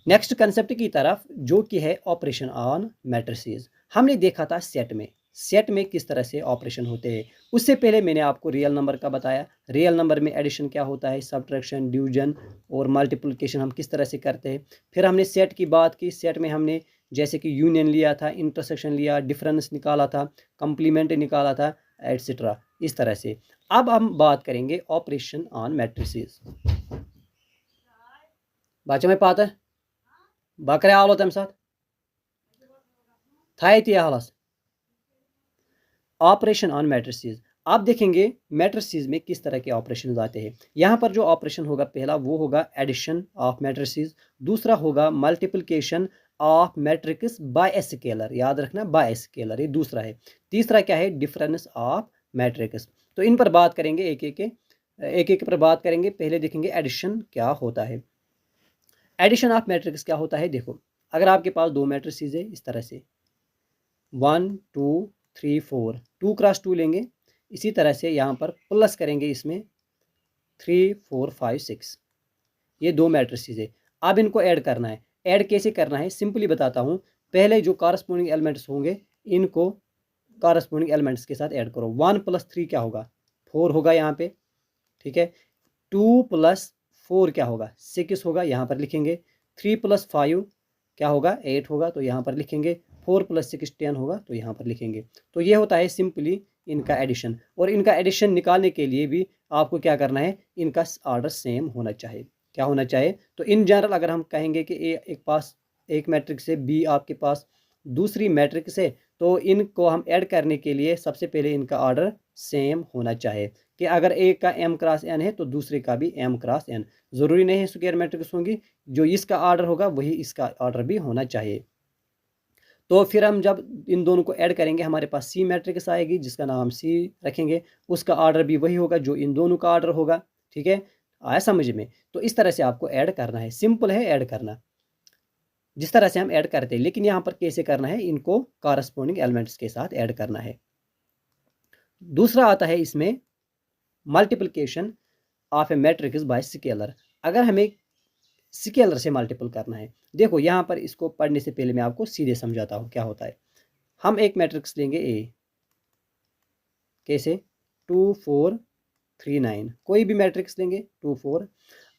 नेक्स्ट कंसेप्ट की तरफ, जो कि है ऑपरेशन ऑन मैट्रिसेस। हमने देखा था सेट में किस तरह से ऑपरेशन होते हैं। उससे पहले मैंने आपको रियल नंबर का बताया, रियल नंबर में एडिशन क्या होता है, सब्ट्रैक्शन, डिवीजन और मल्टीप्लिकेशन हम किस तरह से करते हैं। फिर हमने सेट की बात की, सेट में हमने जैसे कि यूनियन लिया था, इंटरसेक्शन लिया, डिफरेंस निकाला था, कंप्लीमेंट निकाला था, एटसेट्रा, इस तरह से। अब हम बात करेंगे ऑपरेशन ऑन मैट्रिसेस। बाचा में पाता बकरे आलो तम साथ थाई ती हालस। ऑपरेशन ऑन मैट्रिसेस, आप देखेंगे मैट्रिसेस में किस तरह के ऑपरेशन आते हैं। यहाँ पर जो ऑपरेशन होगा पहला वो होगा एडिशन ऑफ मैट्रिसेस, दूसरा होगा multiplication of matrix bye scalar, याद रखना बाय स्केलर, ये दूसरा है। तीसरा क्या है, डिफरेंस ऑफ मैट्रिक्स। तो इन पर बात करेंगे, एक एक पर बात करेंगे। पहले देखेंगे एडिशन क्या होता है। एडिशन ऑफ मैट्रिक्स क्या होता है, देखो अगर आपके पास 2 मैट्रिसेस है इस तरह से 1 2 3 4, 2 क्रॉस 2 लेंगे, इसी तरह से यहाँ पर प्लस करेंगे इसमें 3 4 5 6, ये 2 मैट्रिसेस है। अब इनको ऐड करना है। ऐड कैसे करना है, सिंपली बताता हूँ। पहले जो कॉरस्पॉन्डिंग एलिमेंट्स होंगे इनको कॉरस्पॉन्डिंग एलिमेंट्स के साथ ऐड करो। 1 + 3 क्या होगा, 4 होगा यहाँ पे, ठीक है। 2 + 4 क्या होगा 6 होगा, यहाँ पर लिखेंगे। 3 + 5 क्या होगा 8 होगा, तो यहाँ पर लिखेंगे। 4 + 6 10 होगा, तो यहाँ पर लिखेंगे। तो ये होता है सिंपली इनका एडिशन। और इनका एडिशन निकालने के लिए भी आपको क्या करना है, इनका ऑर्डर सेम होना चाहिए। क्या होना चाहिए, तो इन जनरल अगर हम कहेंगे कि एक पास एक मैट्रिक्स है, बी आपके पास दूसरी मैट्रिक्स है, तो इनको हम ऐड करने के लिए सबसे पहले इनका ऑर्डर सेम होना चाहिए। कि अगर एक का m क्रॉस n है तो दूसरे का भी m क्रॉस n। ज़रूरी नहीं है स्क्वायर मैट्रिक्स होंगी, जो इसका ऑर्डर होगा वही इसका ऑर्डर भी होना चाहिए। तो फिर हम जब इन दोनों को ऐड करेंगे हमारे पास सी मैट्रिक्स आएगी, जिसका नाम हम सी रखेंगे। उसका ऑर्डर भी वही होगा जो इन दोनों का ऑर्डर होगा। ठीक है, आया समझ में। तो इस तरह से आपको ऐड करना है, सिंपल है ऐड करना, जिस तरह से हम ऐड करते हैं। लेकिन यहाँ पर कैसे करना है, इनको कॉरस्पॉन्डिंग एलिमेंट्स के साथ ऐड करना है। दूसरा आता है इसमें multiplication of a matrix bye scalar. अगर हमें स्केलर से मल्टीपल करना है, देखो यहाँ पर इसको पढ़ने से पहले मैं आपको सीधे समझाता हूँ क्या होता है। हम एक मैट्रिक्स लेंगे ए, कैसे 2 4 3 9, कोई भी मैट्रिक्स लेंगे 2 4।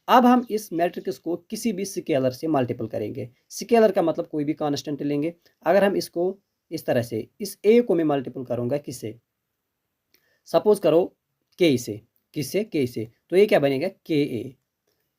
अब हम इस मैट्रिक्स को किसी भी स्केलर से मल्टीपल करेंगे। स्केलर का मतलब कोई भी कांस्टेंट लेंगे। अगर हम इसको इस तरह से, इस ए को मैं मल्टीपल करूँगा किससे, सपोज करो के से, किससे के से, तो ये क्या बनेगा के ए।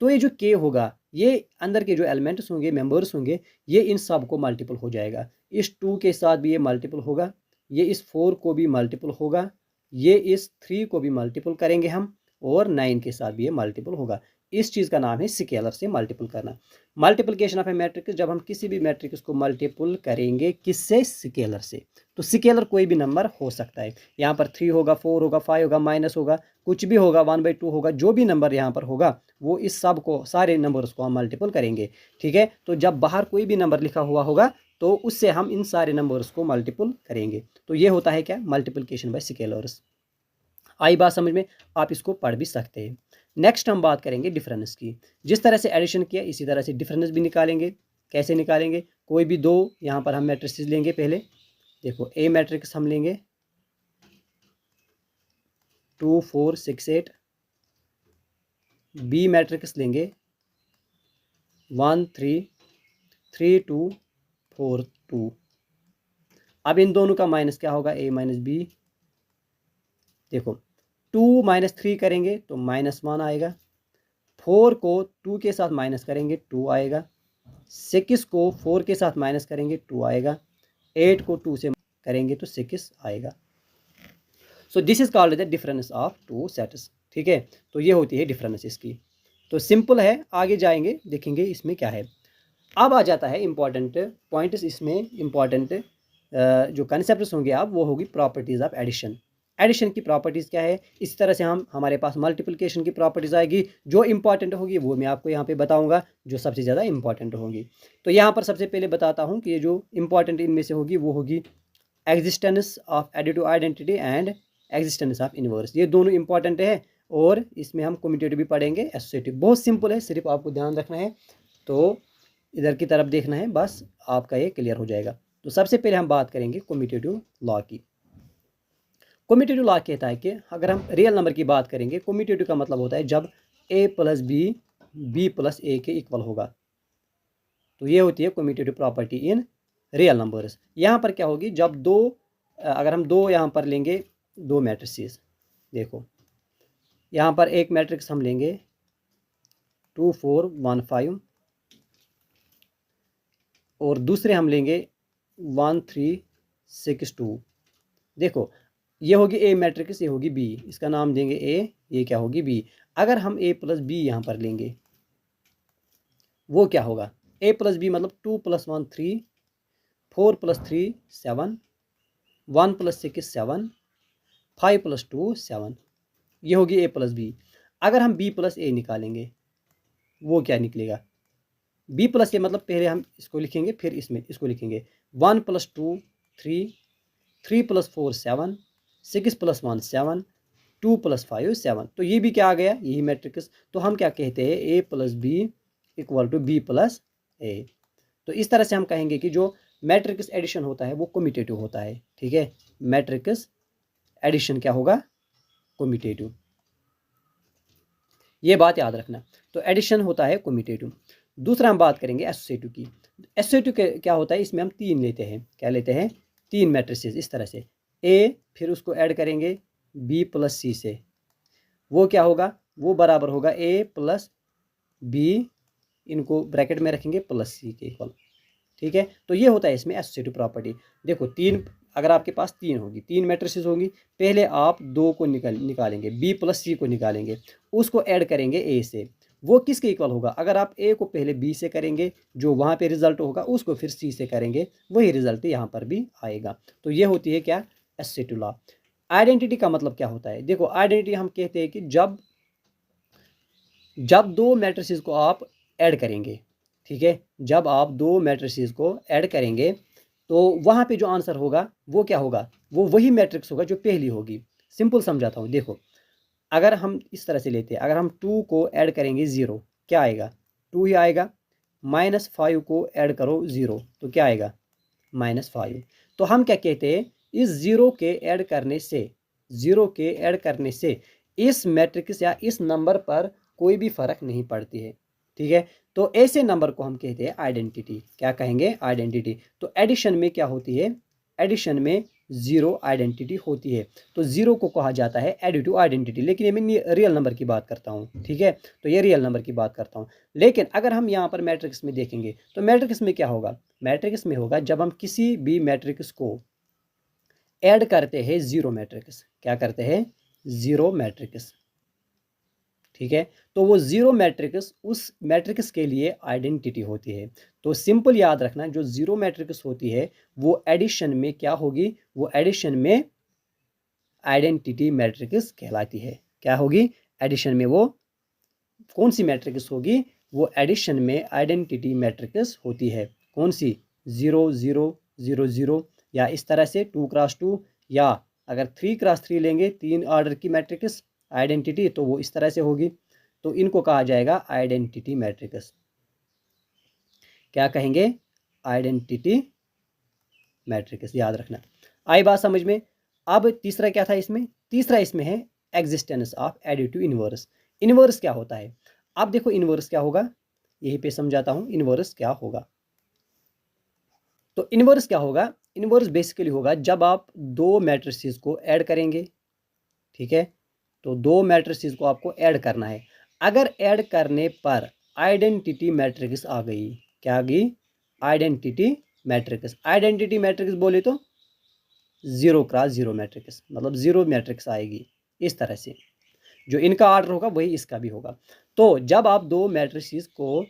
तो ये जो के होगा, ये अंदर के जो एलिमेंट्स होंगे, मेंबर्स होंगे, ये इन सब को मल्टीपल हो जाएगा। इस 2 के साथ भी ये मल्टीपल होगा, ये इस 4 को भी मल्टीपल होगा, ये इस 3 को भी मल्टीपल करेंगे हम, और 9 के साथ भी ये मल्टीपल होगा। इस चीज़ का नाम है स्केलर से मल्टीपल करना। मल्टीप्लिकेशन ऑफ ए मैट्रिक्स, जब हम किसी भी मैट्रिक्स को मल्टीपल करेंगे किससे, स्केलर से। तो स्केलर कोई भी नंबर हो सकता है। यहाँ पर 3 होगा, 4 होगा, 5 होगा, माइनस होगा, कुछ भी होगा, 1/2 होगा, जो भी नंबर यहाँ पर होगा वो इस सब को, सारे नंबर्स को हम मल्टीपल करेंगे। ठीक है, तो जब बाहर कोई भी नंबर लिखा हुआ होगा तो उससे हम इन सारे नंबर्स को मल्टीपल करेंगे। तो ये होता है क्या, मल्टीप्लिकेशन बाय स्केलर्स। आई बात समझ में, आप इसको पढ़ भी सकते हैं। नेक्स्ट हम बात करेंगे डिफरेंस की। जिस तरह से एडिशन किया इसी तरह से डिफरेंस भी निकालेंगे। कैसे निकालेंगे, कोई भी दो यहाँ पर हम मैट्रिक्स लेंगे। पहले देखो ए मैट्रिक्स हम लेंगे 2 4 6 8, बी मैट्रिक्स लेंगे 1 3 3 2 4 2। अब इन दोनों का माइनस क्या होगा, ए माइनस बी। देखो 2 - 3 करेंगे तो -1 आएगा, 4 को 2 के साथ माइनस करेंगे 2 आएगा, 6 को 4 के साथ माइनस करेंगे 2 आएगा, 8 को 2 से करेंगे तो 6 आएगा। So this is called the difference of two sets. ठीक है, तो ये होती है डिफरेंस इसकी। तो सिंपल है, आगे जाएंगे देखेंगे इसमें क्या है। अब आ जाता है इंपॉर्टेंट पॉइंट्स। इसमें इंपॉर्टेंट जो कंसेप्ट्स होंगे अब वो होगी प्रॉपर्टीज़ ऑफ एडिशन। एडिशन की प्रॉपर्टीज़ क्या है, इस तरह से हम हमारे पास मल्टीप्लिकेशन की प्रॉपर्टीज़ आएगी। जो इंपॉर्टेंट होगी वो मैं आपको यहाँ पे बताऊँगा, जो सबसे ज़्यादा इंपॉर्टेंट होंगी। तो यहाँ पर सबसे पहले बताता हूँ कि ये जो इंपॉर्टेंट इनमें से होगी वो होगी existence of additive identity and existence of inverse. ये दोनों इंपॉर्टेंट है, और इसमें हम कम्यूटेटिव भी पढ़ेंगे, एसोसिएटिव। बहुत सिंपल है, सिर्फ आपको ध्यान रखना है, तो इधर की तरफ देखना है, बस आपका ये क्लियर हो जाएगा। तो सबसे पहले हम बात करेंगे कम्यूटेटिव लॉ की। कम्यूटेटिव लॉ कहता है कि अगर हम रियल नंबर की बात करेंगे, कम्यूटेटिव का मतलब होता है जब a + b + a के इक्वल होगा। तो ये होती है commutative property in real numbers. यहाँ पर क्या होगी, जब दो, अगर हम दो यहाँ पर लेंगे दो मैट्रिसेस, देखो यहाँ पर एक मैट्रिक्स हम लेंगे 2 4 1 5, और दूसरे हम लेंगे 1 3 6 2। देखो ये होगी ए मैट्रिक्स, ये होगी बी, इसका नाम देंगे ए, ये क्या होगी बी। अगर हम a + b यहाँ पर लेंगे वो क्या होगा, a + b मतलब 2 + 1 3, 4 + 3 7, 1 + 6 7, 5 + 2 7। ये होगी a + b। अगर हम b + a निकालेंगे वो क्या निकलेगा, b + a मतलब पहले हम इसको लिखेंगे फिर इसमें इसको लिखेंगे 1 + 2 3, 3 + 4 7, 6 + 1 7, 2 + 5 7। तो ये भी क्या आ गया, यही मैट्रिक्स। तो हम क्या कहते हैं, a + b = b + a। तो इस तरह से हम कहेंगे कि जो मैट्रिक्स एडिशन होता है वो कम्यूटेटिव होता है। ठीक है, मैट्रिक्स एडिशन क्या होगा, कम्यूटेटिव। ये बात याद रखना। तो एडिशन होता है कम्यूटेटिव। दूसरा हम बात करेंगे एसोसिएटिव की। एसोसिएटिव क्या होता है, इसमें हम 3 लेते हैं। क्या लेते हैं? 3 मैट्रिसेस इस तरह से, ए फिर उसको ऐड करेंगे बी प्लस सी से, वो क्या होगा, वो बराबर होगा ए प्लस बी, इनको ब्रैकेट में रखेंगे, प्लस सी के इक्वल। ठीक है, तो ये होता है इसमें एसोसिएटिव प्रॉपर्टी। देखो 3, अगर आपके पास 3 होगी, 3 मैट्रिसेस होंगी, पहले आप 2 को निकालेंगे, बी प्लस सी को निकालेंगे, उसको ऐड करेंगे ए से, वो किसके इक्वल होगा? अगर आप ए को पहले बी से करेंगे, जो वहाँ पे रिजल्ट होगा उसको फिर सी से करेंगे, वही रिजल्ट यहाँ पर भी आएगा। तो ये होती है क्या? Associative law. आइडेंटिटी का मतलब क्या होता है? देखो आइडेंटिटी हम कहते हैं कि जब 2 मैट्रिसेस को आप ऐड करेंगे, ठीक है, जब आप 2 मैट्रिसेस को ऐड करेंगे तो वहाँ पे जो आंसर होगा वो क्या होगा? वो वही मैट्रिक्स होगा जो पहली होगी। सिंपल समझाता हूँ, देखो अगर हम इस तरह से लेते हैं, अगर हम 2 को ऐड करेंगे 0, क्या आएगा? 2 ही आएगा। -5 को ऐड करो 0, तो क्या आएगा? -5। तो हम क्या कहते हैं, इस 0 के ऐड करने से, 0 के ऐड करने से इस मैट्रिक्स या इस नंबर पर कोई भी फर्क नहीं पड़ती है। ठीक है, तो ऐसे नंबर को हम कहते हैं आइडेंटिटी। क्या कहेंगे? आइडेंटिटी। तो एडिशन में क्या होती है? एडिशन में 0 आइडेंटिटी होती है। तो 0 को कहा जाता है एडिटिव आइडेंटिटी। लेकिन ये मैं रियल नंबर की बात करता हूँ। ठीक है, तो ये रियल नंबर की बात करता हूँ। लेकिन अगर हम यहाँ पर मैट्रिक्स में देखेंगे तो मैट्रिक्स में क्या होगा? मैट्रिक्स में होगा जब हम किसी भी मैट्रिक्स को ऐड करते हैं 0 मैट्रिक्स। क्या करते हैं? 0 मैट्रिक्स। ठीक है, तो वो 0 मैट्रिक्स उस मैट्रिक्स के लिए आइडेंटिटी होती है। तो सिंपल याद रखना, जो 0 मैट्रिक्स होती है वो एडिशन में क्या होगी? वो एडिशन में आइडेंटिटी मैट्रिक्स कहलाती है। क्या होगी? एडिशन में वो कौन सी मैट्रिक्स होगी? वो एडिशन में आइडेंटिटी मैट्रिक्स होती है। कौन सी? 0 0 0 0, या इस तरह से 2x2, या अगर 3x3 लेंगे, 3 ऑर्डर की मैट्रिक्स आइडेंटिटी, तो वो इस तरह से होगी। तो इनको कहा जाएगा आइडेंटिटी मैट्रिक्स। क्या कहेंगे? आइडेंटिटी मैट्रिक्स, याद रखना। आई बात समझ में? अब तीसरा क्या था इसमें? तीसरा इसमें है existence of additive inverse. Inverse क्या होता है? अब देखो इनवर्स क्या होगा, यहीं पे समझाता हूं इनवर्स क्या होगा। तो इनवर्स क्या होगा? इनवर्स बेसिकली होगा जब आप 2 मैट्रिसेस को ऐड करेंगे। ठीक है, तो 2 मैट्रिसेस को आपको ऐड करना है। अगर ऐड करने पर आइडेंटिटी मैट्रिक्स आ गई, क्या आ गई? Identity matrix. आइडेंटिटी मैट्रिक्स बोले तो 0x0 मैट्रिक्स, मतलब 0 मैट्रिक्स आएगी। इस तरह से जो इनका ऑर्डर होगा वही इसका भी होगा। तो जब आप 2 मैट्रिसेस को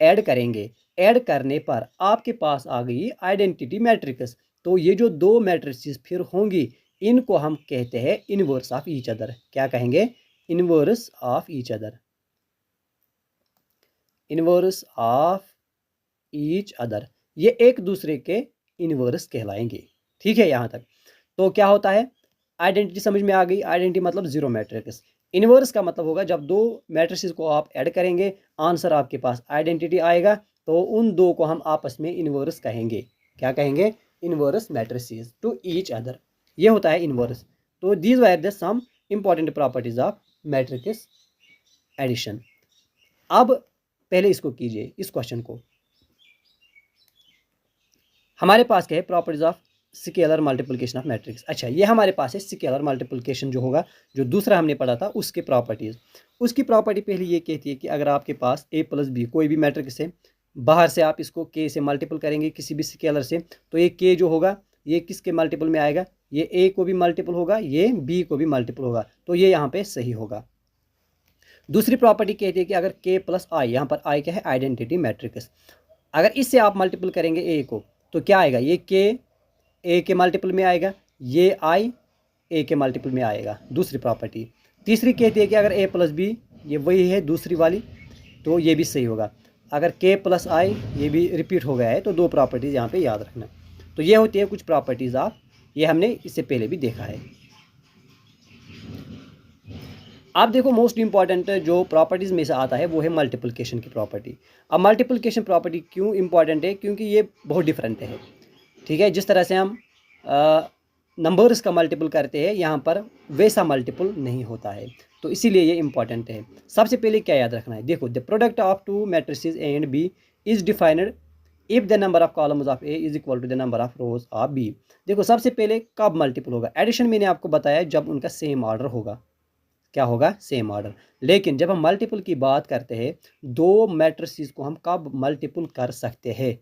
ऐड करेंगे, ऐड करने पर आपके पास आ गई आइडेंटिटी मैट्रिक्स, तो ये जो 2 मैट्रिसेस फिर होंगी, इनको हम कहते हैं इनवर्स ऑफ ईच अदर। क्या कहेंगे? Inverse of each other. Inverse of each other, ये एक दूसरे के इनवर्स कहलाएंगे। ठीक है, यहाँ तक तो क्या होता है? आइडेंटिटी समझ में आ गई। आइडेंटिटी मतलब 0 मैट्रिक्स। इनवर्स का मतलब होगा जब 2 मैट्रिसेस को आप ऐड करेंगे, आंसर आपके पास आइडेंटिटी आएगा, तो उन 2 को हम आपस में इनवर्स कहेंगे। क्या कहेंगे? Inverse matrices to each other. ये होता है इनवर्स। तो these were the some important properties of matrix addition. अब पहले इसको कीजिए, इस क्वेश्चन को। हमारे पास क्या है? Properties of scalar multiplication of matrix. अच्छा, ये हमारे पास है स्केलर मल्टीप्लिकेशन जो होगा, जो दूसरा हमने पढ़ा था उसके प्रॉपर्टीज। उसकी प्रॉपर्टी पहले ये कहती है कि अगर आपके पास a प्लस बी कोई भी मैट्रिक्स है, बाहर से आप इसको k से मल्टीपल करेंगे किसी भी स्केलर से, तो ये k जो होगा ये किसके मल्टीपल में आएगा? ये a को भी मल्टीपल होगा, ये b को भी मल्टीपल होगा, तो ये यहाँ पे सही होगा। दूसरी प्रॉपर्टी कहती है कि अगर k प्लस आई, यहाँ पर आई क्या है? Identity matrix. अगर इससे आप मल्टीपल करेंगे a को, तो क्या आएगा? ये k ए के मल्टीपल में आएगा, ये आई ए के मल्टीपल में आएगा। दूसरी प्रॉपर्टी। तीसरी कहती है कि अगर ए प्लस बी, ये वही है दूसरी वाली, तो ये भी सही होगा। अगर के प्लस आई, ये भी रिपीट हो गया है, तो 2 प्रॉपर्टीज़ यहाँ पे याद रखना। तो ये होती है कुछ प्रॉपर्टीज़ ऑफ, ये हमने इससे पहले भी देखा है। आप देखो मोस्ट इंपॉर्टेंट जो प्रॉपर्टीज़ में से आता है वो है मल्टीप्लिकेशन की प्रॉपर्टी। अब मल्टीप्लिकेशन प्रॉपर्टी क्यों इंपॉर्टेंट है? क्योंकि ये बहुत डिफरेंट है। ठीक है, जिस तरह से हम नंबर्स का मल्टीपल करते हैं यहाँ पर वैसा मल्टीपल नहीं होता है, तो इसीलिए ये इंपॉर्टेंट है। सबसे पहले क्या याद रखना है, देखो the product of two matrices A and B is defined if the number of columns of A is equal to the number of rows of B. देखो सबसे पहले कब मल्टीपल होगा, एडिशन मैंने आपको बताया जब उनका सेम ऑर्डर होगा, क्या होगा, सेम ऑर्डर। लेकिन जब हम मल्टीपल की बात करते हैं, दो मैट्रिसेस को हम कब मल्टीपल कर सकते हैं,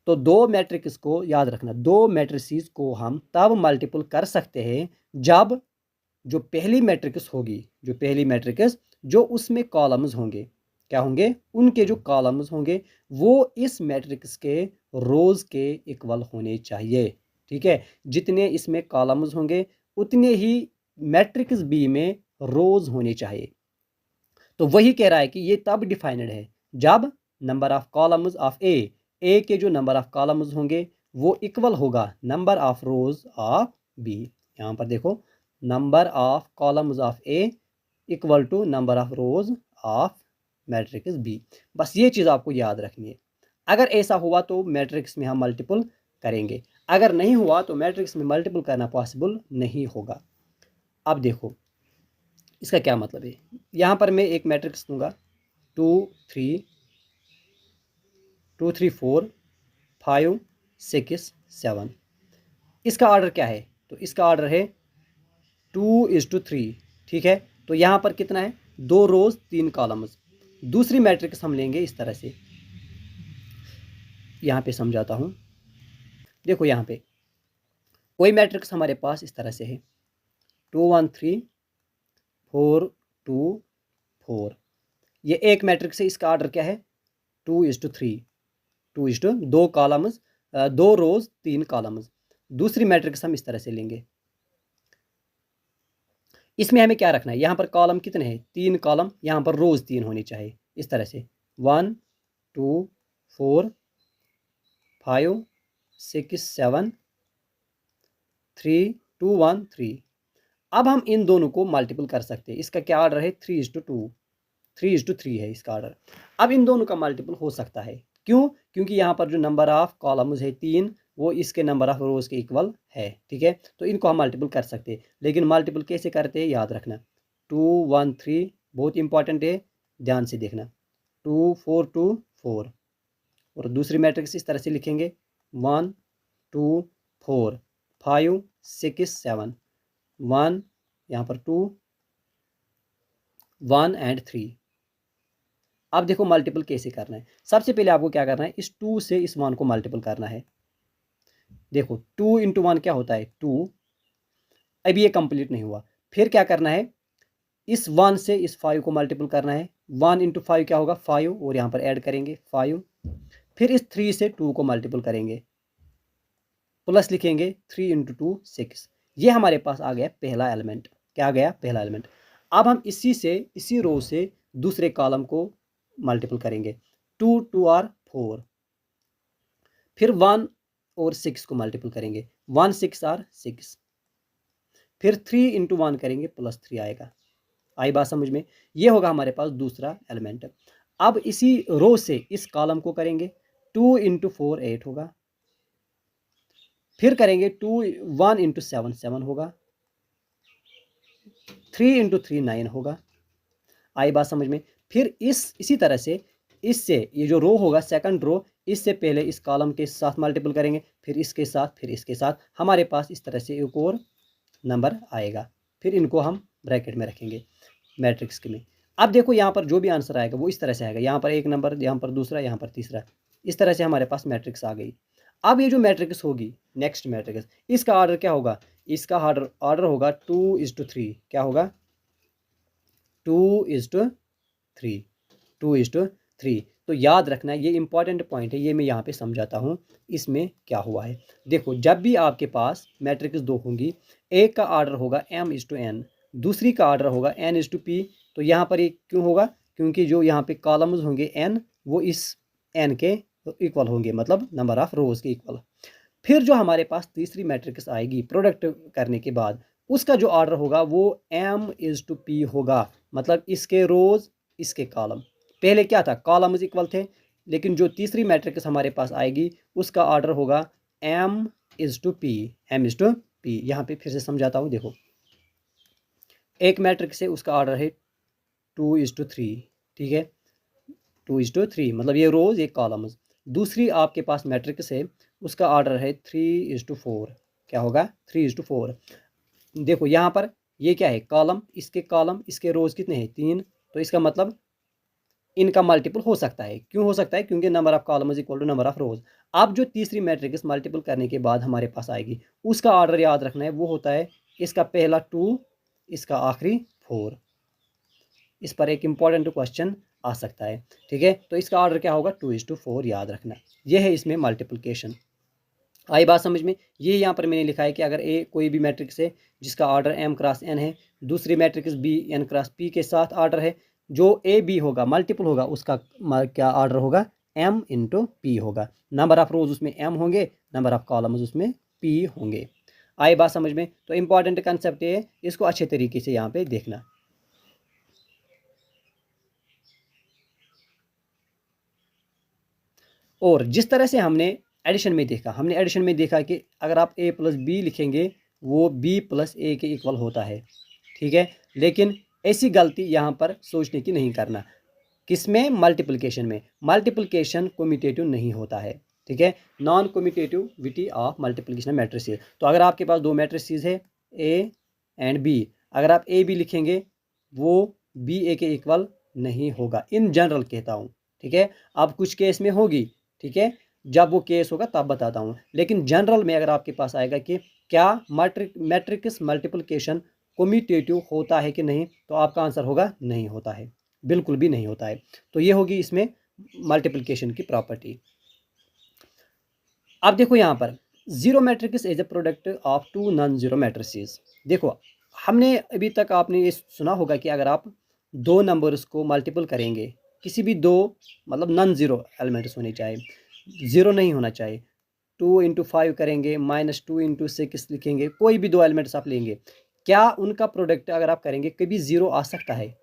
तो दो मैट्रिक्स को याद रखना, दो मैट्रिसेस को हम तब मल्टीपल कर सकते हैं जब जो पहली मैट्रिक्स होगी, जो पहली मैट्रिक्स जो उसमें कॉलम्स होंगे, क्या होंगे, उनके जो कॉलम्स होंगे वो इस मैट्रिक्स के रोज के इक्वल होने चाहिए। ठीक है, जितने इसमें कॉलम्स होंगे उतने ही मैट्रिक्स बी में रोज होने चाहिए। तो वही कह रहा है कि ये तब डिफाइंड है जब number of columns of A के जो नंबर ऑफ कॉलम्स होंगे वो इक्वल होगा number of rows of B. यहाँ पर देखो, number of columns of A equal to number of rows of matrix B. बस ये चीज़ आपको याद रखनी है। अगर ऐसा हुआ तो मैट्रिक्स में हम मल्टीपल करेंगे, अगर नहीं हुआ तो मैट्रिक्स में मल्टीपल करना पॉसिबल नहीं होगा। अब देखो इसका क्या मतलब है, यहाँ पर मैं एक मैट्रिक्स दूंगा 2 3 2 3 4 5 6 7। इसका ऑर्डर क्या है, तो इसका ऑर्डर है 2:3। ठीक है, तो यहाँ पर कितना है, 2 रोज 3 कॉलम्स। दूसरी मैट्रिक्स हम लेंगे इस तरह से, यहाँ पे समझाता हूँ। देखो यहाँ पे कोई मैट्रिक्स हमारे पास इस तरह से है 2 1 3 4 2 4। ये एक मैट्रिक्स है, इसका ऑर्डर क्या है 2:3, 2 कॉलम्स, 2 रोज 3 कॉलम्स। दूसरी मैट्रिक्स हम इस तरह से लेंगे, इसमें हमें क्या रखना है, यहाँ पर कॉलम कितने हैं, 3 कॉलम, यहाँ पर रोज 3 होनी चाहिए। इस तरह से 1 2 4 5 6 7 3 2 1 3। अब हम इन दोनों को मल्टीपल कर सकते हैं। इसका क्या ऑर्डर है 3:2, 3:3 है इसका ऑर्डर। अब इन दोनों का मल्टीपल हो सकता है, क्यों, क्योंकि यहाँ पर जो नंबर ऑफ कॉलम्स है 3 वो इसके नंबर ऑफ रोज के इक्वल है। ठीक है, तो इनको हम मल्टीपल कर सकते हैं, लेकिन मल्टीपल कैसे करते हैं याद रखना, 2 1 3 बहुत इंपॉर्टेंट है, ध्यान से देखना, 2 4 2 4। और दूसरी मैट्रिक्स इस तरह से लिखेंगे 1 2 4 5 6 7 1, यहाँ पर 2 1 एंड 3। अब देखो मल्टीपल कैसे करना है, सबसे पहले आपको क्या करना है, इस 2 से इस 1 को मल्टीपल करना है। देखो 2 इंटू 1 क्या होता है 2, अभी ये कंप्लीट नहीं हुआ। फिर क्या करना है, इस 1 से इस 5 को मल्टीपल करना है, 1 इंटू 5 क्या होगा 5, और यहाँ पर ऐड करेंगे 5। फिर इस 3 से 2 को मल्टीपल करेंगे, प्लस लिखेंगे 3 इंटू 2 6। ये हमारे पास आ गया पहला एलिमेंट, क्या आ गया, पहला एलिमेंट। अब हम इसी रो से दूसरे कॉलम को मल्टीपल करेंगे, 2 2 आर 4। फिर 1 और 6 को मल्टीपल करेंगे, 1 6 आर 6। फिर 3 इंटू 1 करेंगे, प्लस 3 आएगा। आई बात समझ में, ये होगा हमारे पास दूसरा एलिमेंट। अब इसी रो से इस कॉलम को करेंगे, 2 इंटू 4 8 होगा। फिर करेंगे 1 इंटू 7 7 होगा, 3 इंटू 3 9 होगा। आई बात समझ में। फिर इसी तरह से इससे ये जो रो होगा सेकंड रो, इससे पहले इस कॉलम के साथ मल्टीपल करेंगे, फिर इसके साथ, फिर इसके साथ, हमारे पास इस तरह से एक और नंबर आएगा। फिर इनको हम ब्रैकेट में रखेंगे मैट्रिक्स के में। अब देखो यहाँ पर जो भी आंसर आएगा वो इस तरह से आएगा, यहाँ पर एक नंबर, यहाँ पर दूसरा, यहाँ पर तीसरा। इस तरह से हमारे पास मैट्रिक्स आ गई। अब ये जो मैट्रिक्स होगी, नेक्स्ट मैट्रिक्स, इसका ऑर्डर क्या होगा, इसका ऑर्डर होगा 2:3। क्या होगा 2:3, 2:3। तो याद रखना, ये इंपॉर्टेंट पॉइंट है, ये मैं यहाँ पे समझाता हूँ इसमें क्या हुआ है। देखो जब भी आपके पास मैट्रिक्स 2 होंगी, एक का ऑर्डर होगा m:n, दूसरी का ऑर्डर होगा n:p। तो यहाँ पर ये क्यों होगा, क्योंकि जो यहाँ पे कॉलम्स होंगे n वो इस n के इक्वल होंगे, मतलब नंबर ऑफ रोज के इक्वल। फिर जो हमारे पास तीसरी मैट्रिक्स आएगी प्रोडक्ट करने के बाद, उसका जो ऑर्डर होगा वो m:p होगा, मतलब इसके रोज इसके कॉलम। पहले क्या था, कॉलम्स इक्वल थे, लेकिन जो तीसरी मैट्रिक्स हमारे पास आएगी उसका ऑर्डर होगा m:p, m:p। पी। यहाँ पे फिर से समझाता हूँ, देखो एक मैट्रिक्स है, उसका ऑर्डर है 2:3, ठीक है, 2:3 मतलब ये रोज एक कॉलम्स। दूसरी आपके पास मैट्रिक्स है, उसका ऑर्डर है 3:4, क्या होगा 3:4। देखो यहाँ पर ये क्या है, कॉलम इसके रोज कितने हैं 3, तो इसका मतलब इनका मल्टीपल हो सकता है। क्यों हो सकता है, क्योंकि number of column is equal to number of rows. अब जो तीसरी मैट्रिक्स मल्टीपल करने के बाद हमारे पास आएगी, उसका ऑर्डर याद रखना है, वो होता है इसका पहला 2, इसका आखिरी 4। इस पर एक इंपॉर्टेंट क्वेश्चन आ सकता है, ठीक है। तो इसका ऑर्डर क्या होगा 2:4, याद रखना। यह है इसमें मल्टीप्लिकेशन। आई बात समझ में। ये यहाँ पर मैंने लिखा है कि अगर ए कोई भी मैट्रिक्स है जिसका ऑर्डर m क्रॉस n है, दूसरी matrix b n cross p के साथ ऑर्डर है, जो ए बी होगा मल्टीपल होगा, उसका क्या ऑर्डर होगा m इंटू पी होगा। नंबर ऑफ रोज उसमें m होंगे, नंबर ऑफ कॉलम्स उसमें p होंगे। आई बात समझ में। तो इंपॉर्टेंट कंसेप्ट है, इसको अच्छे तरीके से यहाँ पे देखना। और जिस तरह से हमने एडिशन में देखा कि अगर आप a प्लस बी लिखेंगे वो b प्लस ए के इक्वल होता है, ठीक है। लेकिन ऐसी गलती यहाँ पर सोचने की नहीं करना। किसमें, मल्टीप्लिकेशन कम्यूटेटिव नहीं होता है, ठीक है। Non commutativity of multiplication matrices. तो अगर आपके पास दो मैट्रिसेस है ए एंड बी, अगर आप ए बी लिखेंगे वो बी ए के इक्वल नहीं होगा, इन जनरल कहता हूँ, ठीक है। अब कुछ केस में होगी, ठीक है, जब वो केस होगा तब बताता हूँ। लेकिन जनरल में अगर आपके पास आएगा कि क्या मैट्रिक्स मल्टीप्लिकेशन कम्यूटेटिव होता है कि नहीं, तो आपका आंसर होगा नहीं होता है, बिल्कुल भी नहीं होता है। तो ये होगी इसमें मल्टीप्लिकेशन की प्रॉपर्टी। अब देखो यहाँ पर zero matrix is a product of two non zero matrices. देखो हमने अभी तक आपने ये सुना होगा कि अगर आप दो नंबर्स को मल्टीपल करेंगे, किसी भी दो मतलब नॉन जीरो एलिमेंट्स होने चाहिए, जीरो नहीं होना चाहिए। 2 × 5 करेंगे, -2 × 6 लिखेंगे, कोई भी दो एलिमेंट्स आप लेंगे, क्या उनका प्रोडक्ट अगर आप करेंगे कभी जीरो आ सकता है?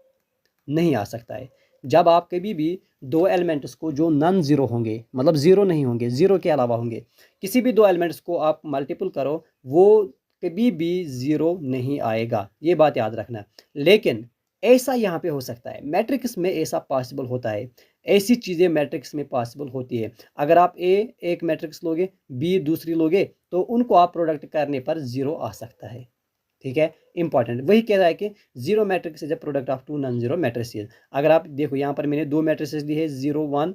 नहीं आ सकता है। जब आप कभी भी दो एलिमेंट्स को जो नॉन जीरो होंगे, मतलब जीरो नहीं होंगे, जीरो के अलावा होंगे, किसी भी दो एलिमेंट्स को आप मल्टीपल करो, वो कभी भी जीरो नहीं आएगा, ये बात याद रखना। लेकिन ऐसा यहाँ पे हो सकता है, मैट्रिक्स में ऐसा पॉसिबल होता है, ऐसी चीज़ें मैट्रिक्स में पॉसिबल होती है। अगर आप ए एक मैट्रिक्स लोगे, बी दूसरी लोगे, तो उनको आप प्रोडक्ट करने पर जीरो आ सकता है, ठीक है। इंपॉर्टेंट वही कह रहा है कि zero matrix is a product of two non zero matrices. अगर आप देखो यहाँ पर मैंने दो मैट्रिसेस दी है 0 1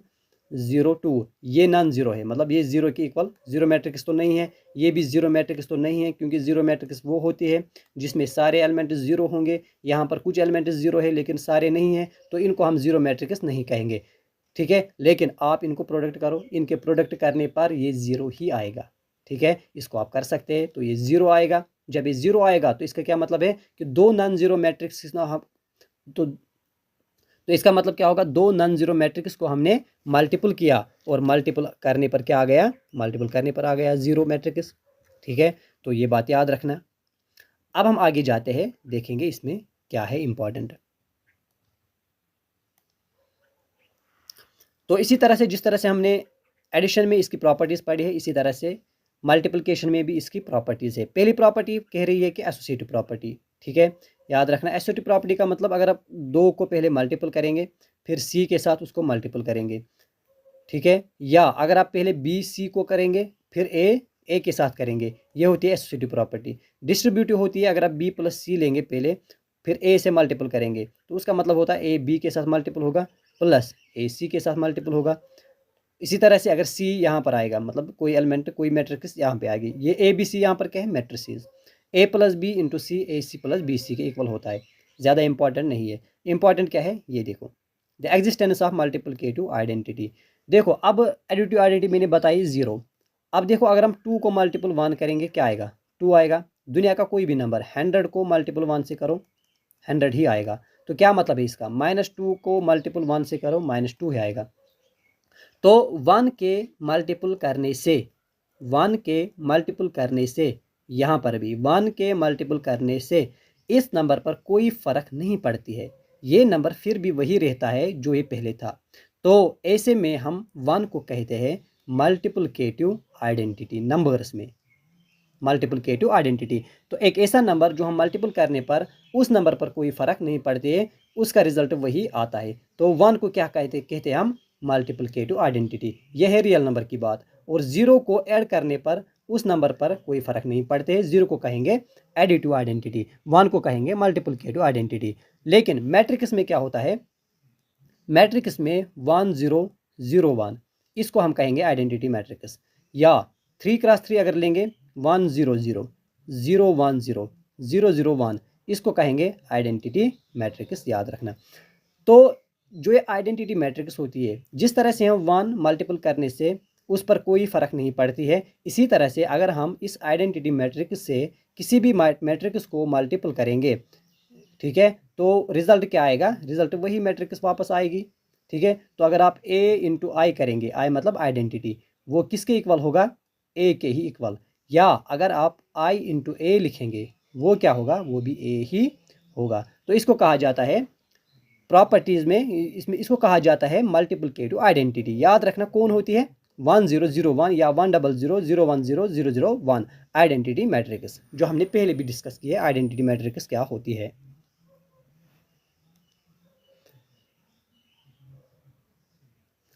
0 2, ये नॉन जीरो है, मतलब ये जीरो के इक्वल, जीरो मैट्रिक्स तो नहीं है, ये भी जीरो मैट्रिक्स तो नहीं है, क्योंकि जीरो मैट्रिक्स वो होती है जिसमें सारे एलिमेंट जीरो होंगे। यहाँ पर कुछ एलिमेंट जीरो है लेकिन सारे नहीं हैं, तो इनको हम जीरो मैट्रिक्स नहीं कहेंगे, ठीक है। लेकिन आप इनको प्रोडक्ट करो, इनके प्रोडक्ट करने पर ये जीरो ही आएगा, ठीक है। इसको आप कर सकते हैं, तो ये जीरो आएगा। जब ये जीरो आएगा तो इसका क्या मतलब है कि दो नॉन जीरो मैट्रिक्स ना हम तो इसका मतलब क्या होगा, दो नॉन जीरो मैट्रिक्स को हमने मल्टीपल किया और मल्टीपल करने पर क्या आ गया, मल्टीपल करने पर आ गया जीरो मैट्रिक्स, ठीक है। तो ये बात याद रखना। अब हम आगे जाते हैं, देखेंगे इसमें क्या है इंपॉर्टेंट। तो इसी तरह से जिस तरह से हमने एडिशन में इसकी प्रॉपर्टीज़ पढ़ी है, इसी तरह से मल्टीप्लिकेशन में भी इसकी प्रॉपर्टीज़ है। पहली प्रॉपर्टी कह रही है कि एसोसिएटिव प्रॉपर्टी, ठीक है, याद रखना। एसोसिएटिव प्रॉपर्टी का मतलब अगर आप दो को पहले मल्टीपल करेंगे फिर सी के साथ उसको मल्टीपल करेंगे, ठीक है, या अगर आप पहले बी सी को करेंगे फिर ए के साथ करेंगे, ये होती है एसोसिएटिव प्रॉपर्टी। डिस्ट्रीब्यूटिव होती है अगर आप बी प्लस सी लेंगे पहले, फिर ए से मल्टीपल करेंगे, तो उसका मतलब होता है ए बी के साथ मल्टीपल होगा प्लस ए सी के साथ मल्टीपल होगा। इसी तरह से अगर सी यहाँ पर आएगा, मतलब कोई एलिमेंट कोई मैट्रिक्स यहाँ पे आएगी, ये ए बी सी यहाँ पर क्या है, मैट्रिसेस। ए प्लस बी इंटू सी, ए सी प्लस बी सी के इक्वल होता है। ज़्यादा इंपॉर्टेंट नहीं है। इंपॉर्टेंट क्या है ये देखो, the existence of multiplicative identity. देखो अब एडिटिव आइडेंटिटी मैंने बताई जीरो। अब देखो अगर हम 2 को मल्टीपल 1 करेंगे क्या आएगा, 2 आएगा। दुनिया का कोई भी नंबर 100 को मल्टीपल 1 से करो 100 ही आएगा। तो क्या मतलब है इसका, -2 को मल्टीपल 1 से करो -2 ही आएगा। तो 1 के मल्टीपल करने से, 1 के मल्टीपल करने से, यहाँ पर भी 1 के मल्टीपल करने से इस नंबर पर कोई फ़र्क नहीं पड़ती है, ये नंबर फिर भी वही रहता है जो ये पहले था। तो ऐसे में हम 1 को कहते हैं मल्टीप्लिकेटिव आइडेंटिटी नंबर्स में। Multiplicative identity. तो एक ऐसा नंबर जो हम मल्टीपल करने पर उस नंबर पर कोई फ़र्क नहीं पड़ती है, उसका रिजल्ट वही आता है। तो 1 को क्या कहते हैं हम? Multiplicative identity. यह है रियल नंबर की बात। और 0 को ऐड करने पर उस नंबर पर कोई फ़र्क नहीं पड़ते है, 0 को कहेंगे एडिटिव आइडेंटिटी, 1 को कहेंगे मल्टीप्लिकेटिव आइडेंटिटी। लेकिन मैट्रिक्स में क्या होता है? मैट्रिक्स में 1 0 0 1, इसको हम कहेंगे आइडेंटिटी मैट्रिक्स। या 3x3 अगर लेंगे 1 0 0 0 1 0 0 0 1, इसको कहेंगे आइडेंटिटी मैट्रिक्स, याद रखना। तो जो ये आइडेंटिटी मैट्रिक्स होती है, जिस तरह से हम 1 मल्टीपल करने से उस पर कोई फ़र्क नहीं पड़ती है, इसी तरह से अगर हम इस आइडेंटिटी मैट्रिक्स से किसी भी मैट्रिक्स को मल्टीपल करेंगे, ठीक है, तो रिजल्ट क्या आएगा? रिजल्ट वही मैट्रिक्स वापस आएगी। ठीक है, तो अगर आप a इंटू आई करेंगे, आई मतलब आइडेंटिटी, वो किसके इक्वल होगा? a के ही इक्वल। या अगर आप i इंटू ए लिखेंगे, वो क्या होगा? वो भी a ही होगा। तो इसको कहा जाता है प्रॉपर्टीज़ में, इसमें इसको कहा जाता है मल्टीप्लिकेटिव आइडेंटिटी। याद रखना कौन होती है? 1 0 0 1 या 1 0 0 0 1 0 0 0 1 आइडेंटिटी मैट्रिक्स, जो हमने पहले भी डिस्कस किया है आइडेंटिटी मैट्रिक्स क्या होती है।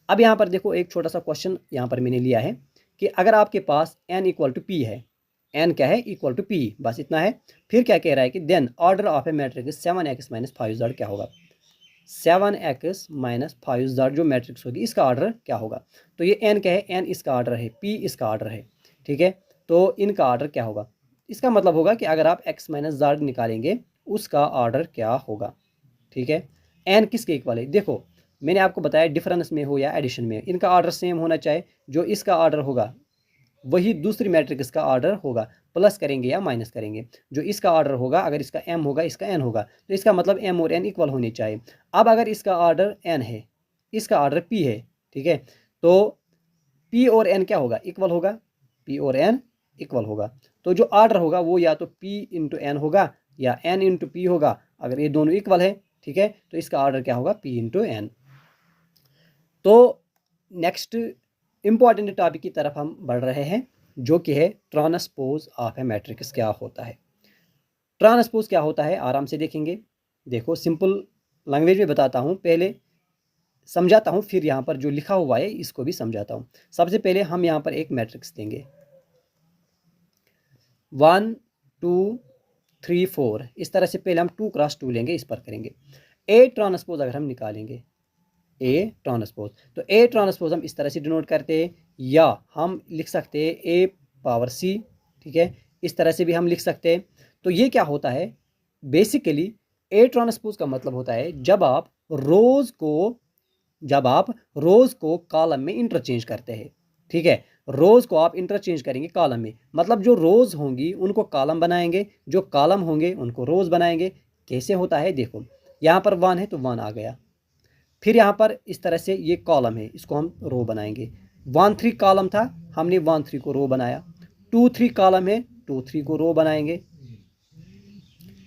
अब यहाँ पर देखो एक छोटा सा क्वेश्चन यहाँ पर मैंने लिया है कि अगर आपके पास n इक्वल टू पी है, n क्या है? इक्वल टू पी, बस इतना है। फिर क्या कह रहा है कि then order of a matrix 7x minus 5z क्या होगा? 7x माइनस 5z जो मैट्रिक्स होगी, इसका ऑर्डर क्या होगा? तो ये n क्या है? n इसका ऑर्डर है, p इसका ऑर्डर है। ठीक है, तो इनका ऑर्डर क्या होगा? इसका मतलब होगा कि अगर आप x माइनस z निकालेंगे, उसका ऑर्डर क्या होगा? ठीक है, n किसके इक्वल है? देखो मैंने आपको बताया डिफरेंस में हो या एडिशन में, इनका ऑर्डर सेम होना चाहिए। जो इसका ऑर्डर होगा वही दूसरी मैट्रिक्स का ऑर्डर होगा, प्लस करेंगे या माइनस करेंगे। जो इसका ऑर्डर होगा, अगर इसका m होगा, इसका n होगा, तो इसका मतलब m और n इक्वल होने चाहिए। अब अगर इसका ऑर्डर n है, इसका ऑर्डर p है, ठीक है, तो p और n क्या होगा? इक्वल होगा, p और n इक्वल होगा। तो जो ऑर्डर होगा वो या तो p इंटू एन होगा या n इंटू पी होगा। अगर ये दोनों इक्वल है, ठीक है, तो इसका ऑर्डर क्या होगा? p into N. तो नेक्स्ट इंपॉर्टेंट टॉपिक की तरफ हम बढ़ रहे हैं, जो कि है ट्रांसपोज ऑफ ए मैट्रिक्स क्या होता है। ट्रांसपोज क्या होता है आराम से देखेंगे। देखो सिंपल लैंग्वेज में बताता हूँ, पहले समझाता हूँ, फिर यहाँ पर जो लिखा हुआ है इसको भी समझाता हूँ। सबसे पहले हम यहाँ पर एक मैट्रिक्स देंगे 1 2 3 4, इस तरह से पहले हम 2x2 लेंगे, इस पर करेंगे। ए ट्रांसपोज अगर हम निकालेंगे, ए ट्रांसपोज, तो ए ट्रांसपोज हम इस तरह से डिनोट करते हैं, या हम लिख सकते हैं ए पावर सी। ठीक है, इस तरह से भी हम लिख सकते हैं। तो ये क्या होता है? बेसिकली ए ट्रांसपोज का मतलब होता है जब आप रोज को कॉलम में इंटरचेंज करते हैं। ठीक है, रोज को आप इंटरचेंज करेंगे कॉलम में, मतलब जो रोज होंगी उनको कॉलम बनाएंगे, जो कॉलम होंगे उनको रोज बनाएंगे। कैसे होता है? देखो यहाँ पर 1 है तो 1 आ गया, फिर यहाँ पर इस तरह से ये कॉलम है, इसको हम रो बनाएंगे। 1 3 कॉलम था, हमने 1 3 को रो बनाया। 2 3 कॉलम है, 2 3 को रो बनाएंगे।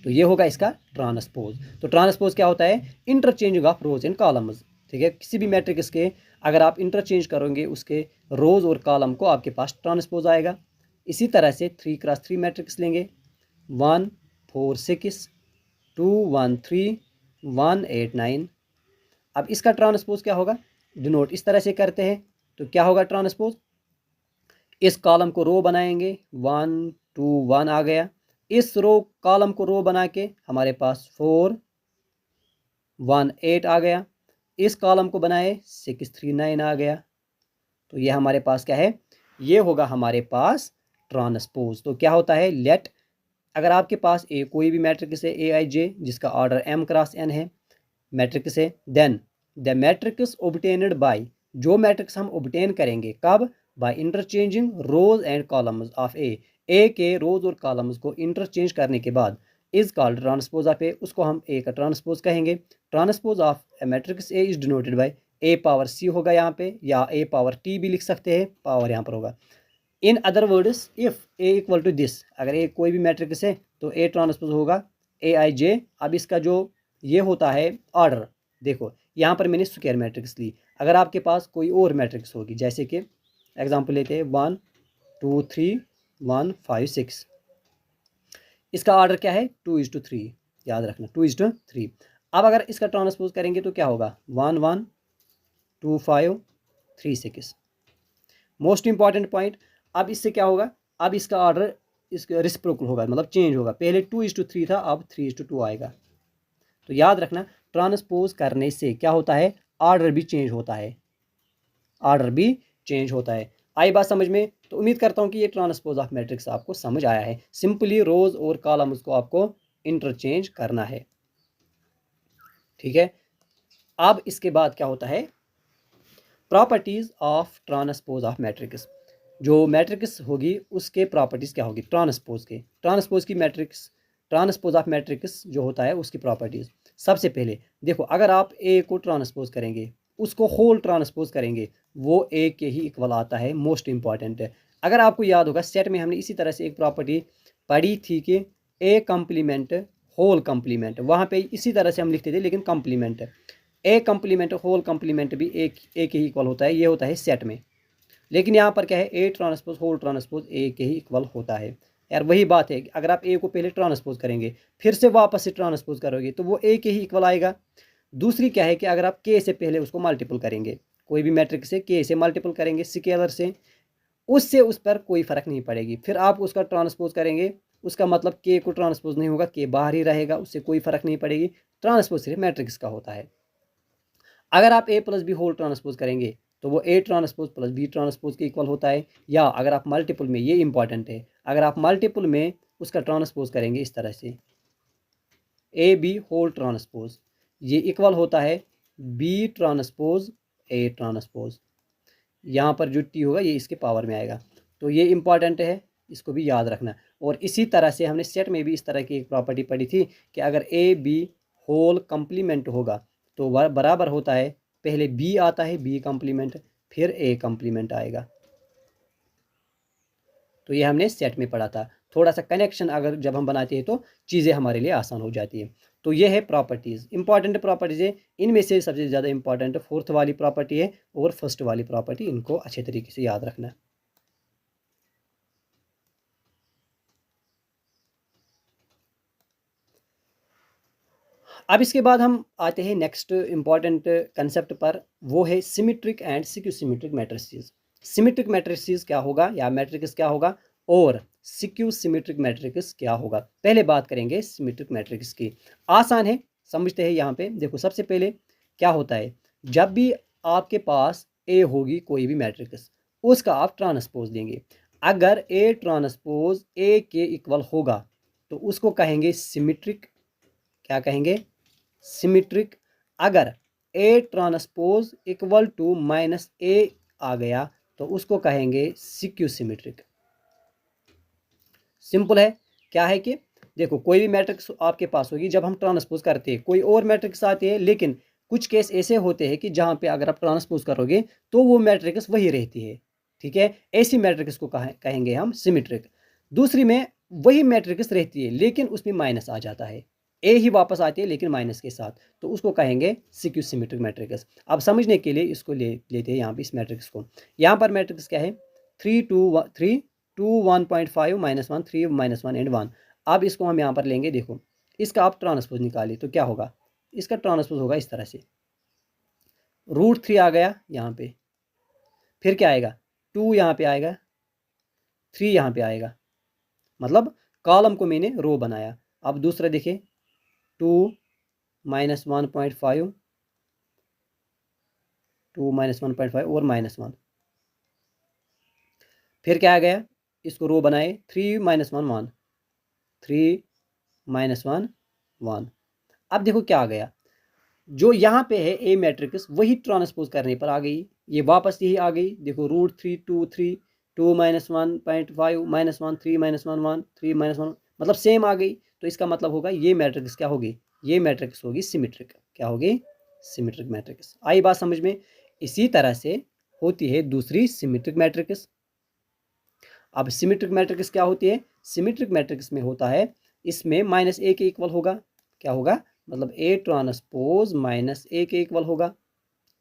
तो ये होगा इसका ट्रांसपोज। तो ट्रांसपोज क्या होता है? Interchanging of rose and columns. ठीक है, किसी भी मैट्रिक्स के अगर आप इंटरचेंज करोगे उसके रोज और कॉलम को, आपके पास ट्रांसपोज आएगा। इसी तरह से 3x3 मैट्रिक्स लेंगे, 1 4 6 2 1 3 1 8 9। अब इसका ट्रांसपोज क्या होगा? डिनोट इस तरह से करते हैं। तो क्या होगा ट्रांसपोज? इस कॉलम को रो बनाएंगे, 1 2 1 आ गया। इस रो कॉलम को रो बना के हमारे पास 4 1 8 आ गया। इस कॉलम को बनाए 6 3 9 आ गया। तो ये हमारे पास क्या है? ये होगा हमारे पास ट्रांसपोज। तो क्या होता है? लेट, अगर आपके पास कोई भी मैट्रिक्स है ए आई जे जिसका ऑर्डर m क्रॉस n है, मैट्रिक्स है, then the matrix obtained by, जो मैट्रिक्स हम ऑब्टेन करेंगे कब? By interchanging rows and columns of A के रोज और कॉलम्स को इंटरचेंज करने के बाद is called transpose of A, उसको हम ए का ट्रांसपोज कहेंगे। Transpose of a matrix A is denoted by A power C होगा यहाँ पे, या ए पावर टी भी लिख सकते हैं, पावर यहाँ पर होगा। In other words if A equal to this, अगर ए कोई भी मैट्रिक्स है तो ए ट्रांसपोज होगा ए आई जे। अब इसका जो ये होता है ऑर्डर, देखो यहाँ पर मैंने स्क्वायर मैट्रिक्स ली। अगर आपके पास कोई और मैट्रिक्स होगी, जैसे कि एग्जांपल लेते हैं 1 2 3 1 5 6। इसका ऑर्डर क्या है 2:3, याद रखना 2:3। अब अगर इसका ट्रांसपोज करेंगे तो क्या होगा 1 1 2 5 3 6। मोस्ट इंपॉर्टेंट पॉइंट, अब इससे क्या होगा, अब इसका ऑर्डर इसका रिस्प्रोकल होगा, मतलब चेंज होगा। पहले 2:3 था, अब 3:2 आएगा। तो याद रखना ट्रांसपोज करने से क्या होता है, ऑर्डर भी चेंज होता है, ऑर्डर भी चेंज होता है। आई बात समझ में? तो उम्मीद करता हूँ कि ये ट्रांसपोज ऑफ मैट्रिक्स आपको समझ आया है। सिंपली रोज और कॉलम्स को आपको इंटरचेंज करना है, ठीक है। अब इसके बाद क्या होता है, properties of transpose of matrix. जो मैट्रिक्स होगी उसके प्रॉपर्टीज क्या होगी ट्रांसपोज के, ट्रांसपोज की मैट्रिक्स, ट्रांसपोज ऑफ मैट्रिक्स जो होता है उसकी प्रॉपर्टीज। सबसे पहले देखो, अगर आप ए को ट्रांसपोज करेंगे, उसको होल ट्रांसपोज करेंगे, वो ए के ही इक्वल आता है। मोस्ट इंपॉर्टेंट है। अगर आपको याद होगा सेट में हमने इसी तरह से एक प्रॉपर्टी पढ़ी थी कि ए कंप्लीमेंट होल कंप्लीमेंट, वहाँ पे इसी तरह से हम लिखते थे, लेकिन कंप्लीमेंट, ए कंप्लीमेंट होल कंप्लीमेंट भी एक ही इक्वल होता है, ये होता है सेट में। लेकिन यहाँ पर क्या है, A transpose whole transpose A के ही इक्वल होता है। यार वही बात है, अगर आप ए को पहले ट्रांसपोज करेंगे फिर से वापस से ट्रांसपोज करोगे तो वो ए के ही इक्वल आएगा। दूसरी क्या है कि अगर आप के से पहले उसको मल्टीपल करेंगे, कोई भी मैट्रिक्स से के से मल्टीपल करेंगे स्केलर से, उससे उस पर कोई फ़र्क नहीं पड़ेगी। फिर आप उसका ट्रांसपोज करेंगे, उसका मतलब के को ट्रांसपोज नहीं होगा, के बाहर ही रहेगा, उससे कोई फ़र्क नहीं पड़ेगी। ट्रांसपोज सिर्फ मैट्रिक्स का होता है। अगर आप A plus B whole transpose करेंगे तो वो A transpose plus B transpose के इक्वल होता है। या अगर आप मल्टीपल में, ये इंपॉर्टेंट है, अगर आप मल्टीपल में उसका ट्रांसपोज करेंगे इस तरह से ए बी होल ट्रांसपोज, ये इक्वल होता है बी ट्रांसपोज ए ट्रांसपोज। यहाँ पर जो टी होगा ये इसके पावर में आएगा। तो ये इंपॉर्टेंट है, इसको भी याद रखना। और इसी तरह से हमने सेट में भी इस तरह की एक प्रॉपर्टी पढ़ी थी कि अगर ए बी होल कंप्लीमेंट होगा तो वह बराबर होता है, पहले बी आता है बी कंप्लीमेंट, फिर ए कंप्लीमेंट आएगा। तो ये हमने सेट में पढ़ा था। थोड़ा सा कनेक्शन अगर जब हम बनाते हैं तो चीज़ें हमारे लिए आसान हो जाती है। तो ये है प्रॉपर्टीज़, इंपॉर्टेंट प्रॉपर्टीज़ है। इनमें से सबसे ज़्यादा इंपॉर्टेंट फोर्थ वाली प्रॉपर्टी है और फर्स्ट वाली प्रॉपर्टी, इनको अच्छे तरीके से याद रखना। अब इसके बाद हम आते हैं नेक्स्ट इंपॉर्टेंट कंसेप्ट पर, वो है symmetric and skew symmetric matrices. Symmetric matrices क्या होगा या मैट्रिक्स क्या होगा, और सिक्यू सिमेट्रिक मैट्रिक्स क्या होगा। पहले बात करेंगे सिमेट्रिक मैट्रिक्स की। आसान है, समझते हैं। यहाँ पे देखो, सबसे पहले क्या होता है, जब भी आपके पास ए होगी कोई भी मैट्रिक्स, उसका आप ट्रांसपोज देंगे। अगर ए ट्रांसपोज ए के इक्वल होगा तो उसको कहेंगे सिमेट्रिक। क्या कहेंगे, सिमेट्रिक। अगर A transpose equal to minus A आ गया तो उसको कहेंगे सिक्यू सिमेट्रिक। सिंपल है। क्या है कि देखो, कोई भी मैट्रिक्स आपके पास होगी, जब हम ट्रांसपोज करते हैं कोई और मैट्रिक्स आते हैं, लेकिन कुछ केस ऐसे होते हैं कि जहाँ पे अगर आप ट्रांसपोज करोगे तो वो मैट्रिक्स वही रहती है, ठीक है। ऐसी मैट्रिक्स को कहेंगे हम सिमेट्रिक। दूसरी में वही मैट्रिक्स रहती है लेकिन उसमें माइनस आ जाता है, ए ही वापस आती है लेकिन माइनस के साथ, तो उसको कहेंगे सिक्यू सिमेट्रिक मैट्रिक्स। अब समझने के लिए इसको लेते हैं यहाँ पे इस मैट्रिक्स को। यहाँ पर मैट्रिक्स क्या है, 3 2 1 -1 3 -1 एंड 1। अब इसको हम यहाँ पर लेंगे, देखो इसका आप ट्रांसपोज निकालिए तो क्या होगा, इसका ट्रांसपोज होगा इस तरह से, √3 आ गया यहाँ पे, फिर क्या आएगा 2 यहाँ पे आएगा, 3 यहाँ पे आएगा, मतलब कॉलम को मैंने रो बनाया। अब दूसरा देखिए 2 -1.5 2 -1.5 और -1, फिर क्या आ गया, इसको रो बनाए 3 -1 1 3 -1 1। अब देखो क्या आ गया, जो यहाँ पे है ए मैट्रिक्स वही ट्रांसपोज करने पर आ गई, ये वापस यही आ गई। देखो √3 2 3 2 -1.5 -1 3 -1 1 3 -1, मतलब सेम आ गई। तो इसका मतलब होगा ये मैट्रिक्स क्या होगी, ये मैट्रिक्स होगी सिमेट्रिक। क्या होगी, सिमेट्रिक मैट्रिक्स। आई बात समझ में? इसी तरह से होती है दूसरी सिमेट्रिक मैट्रिक्स। अब सिमेट्रिक मैट्रिक्स क्या होती है, सिमेट्रिक मैट्रिक्स में होता है, इसमें -a के इक्वल होगा। क्या होगा, मतलब ए ट्रांसपोज -a के इक्वल होगा,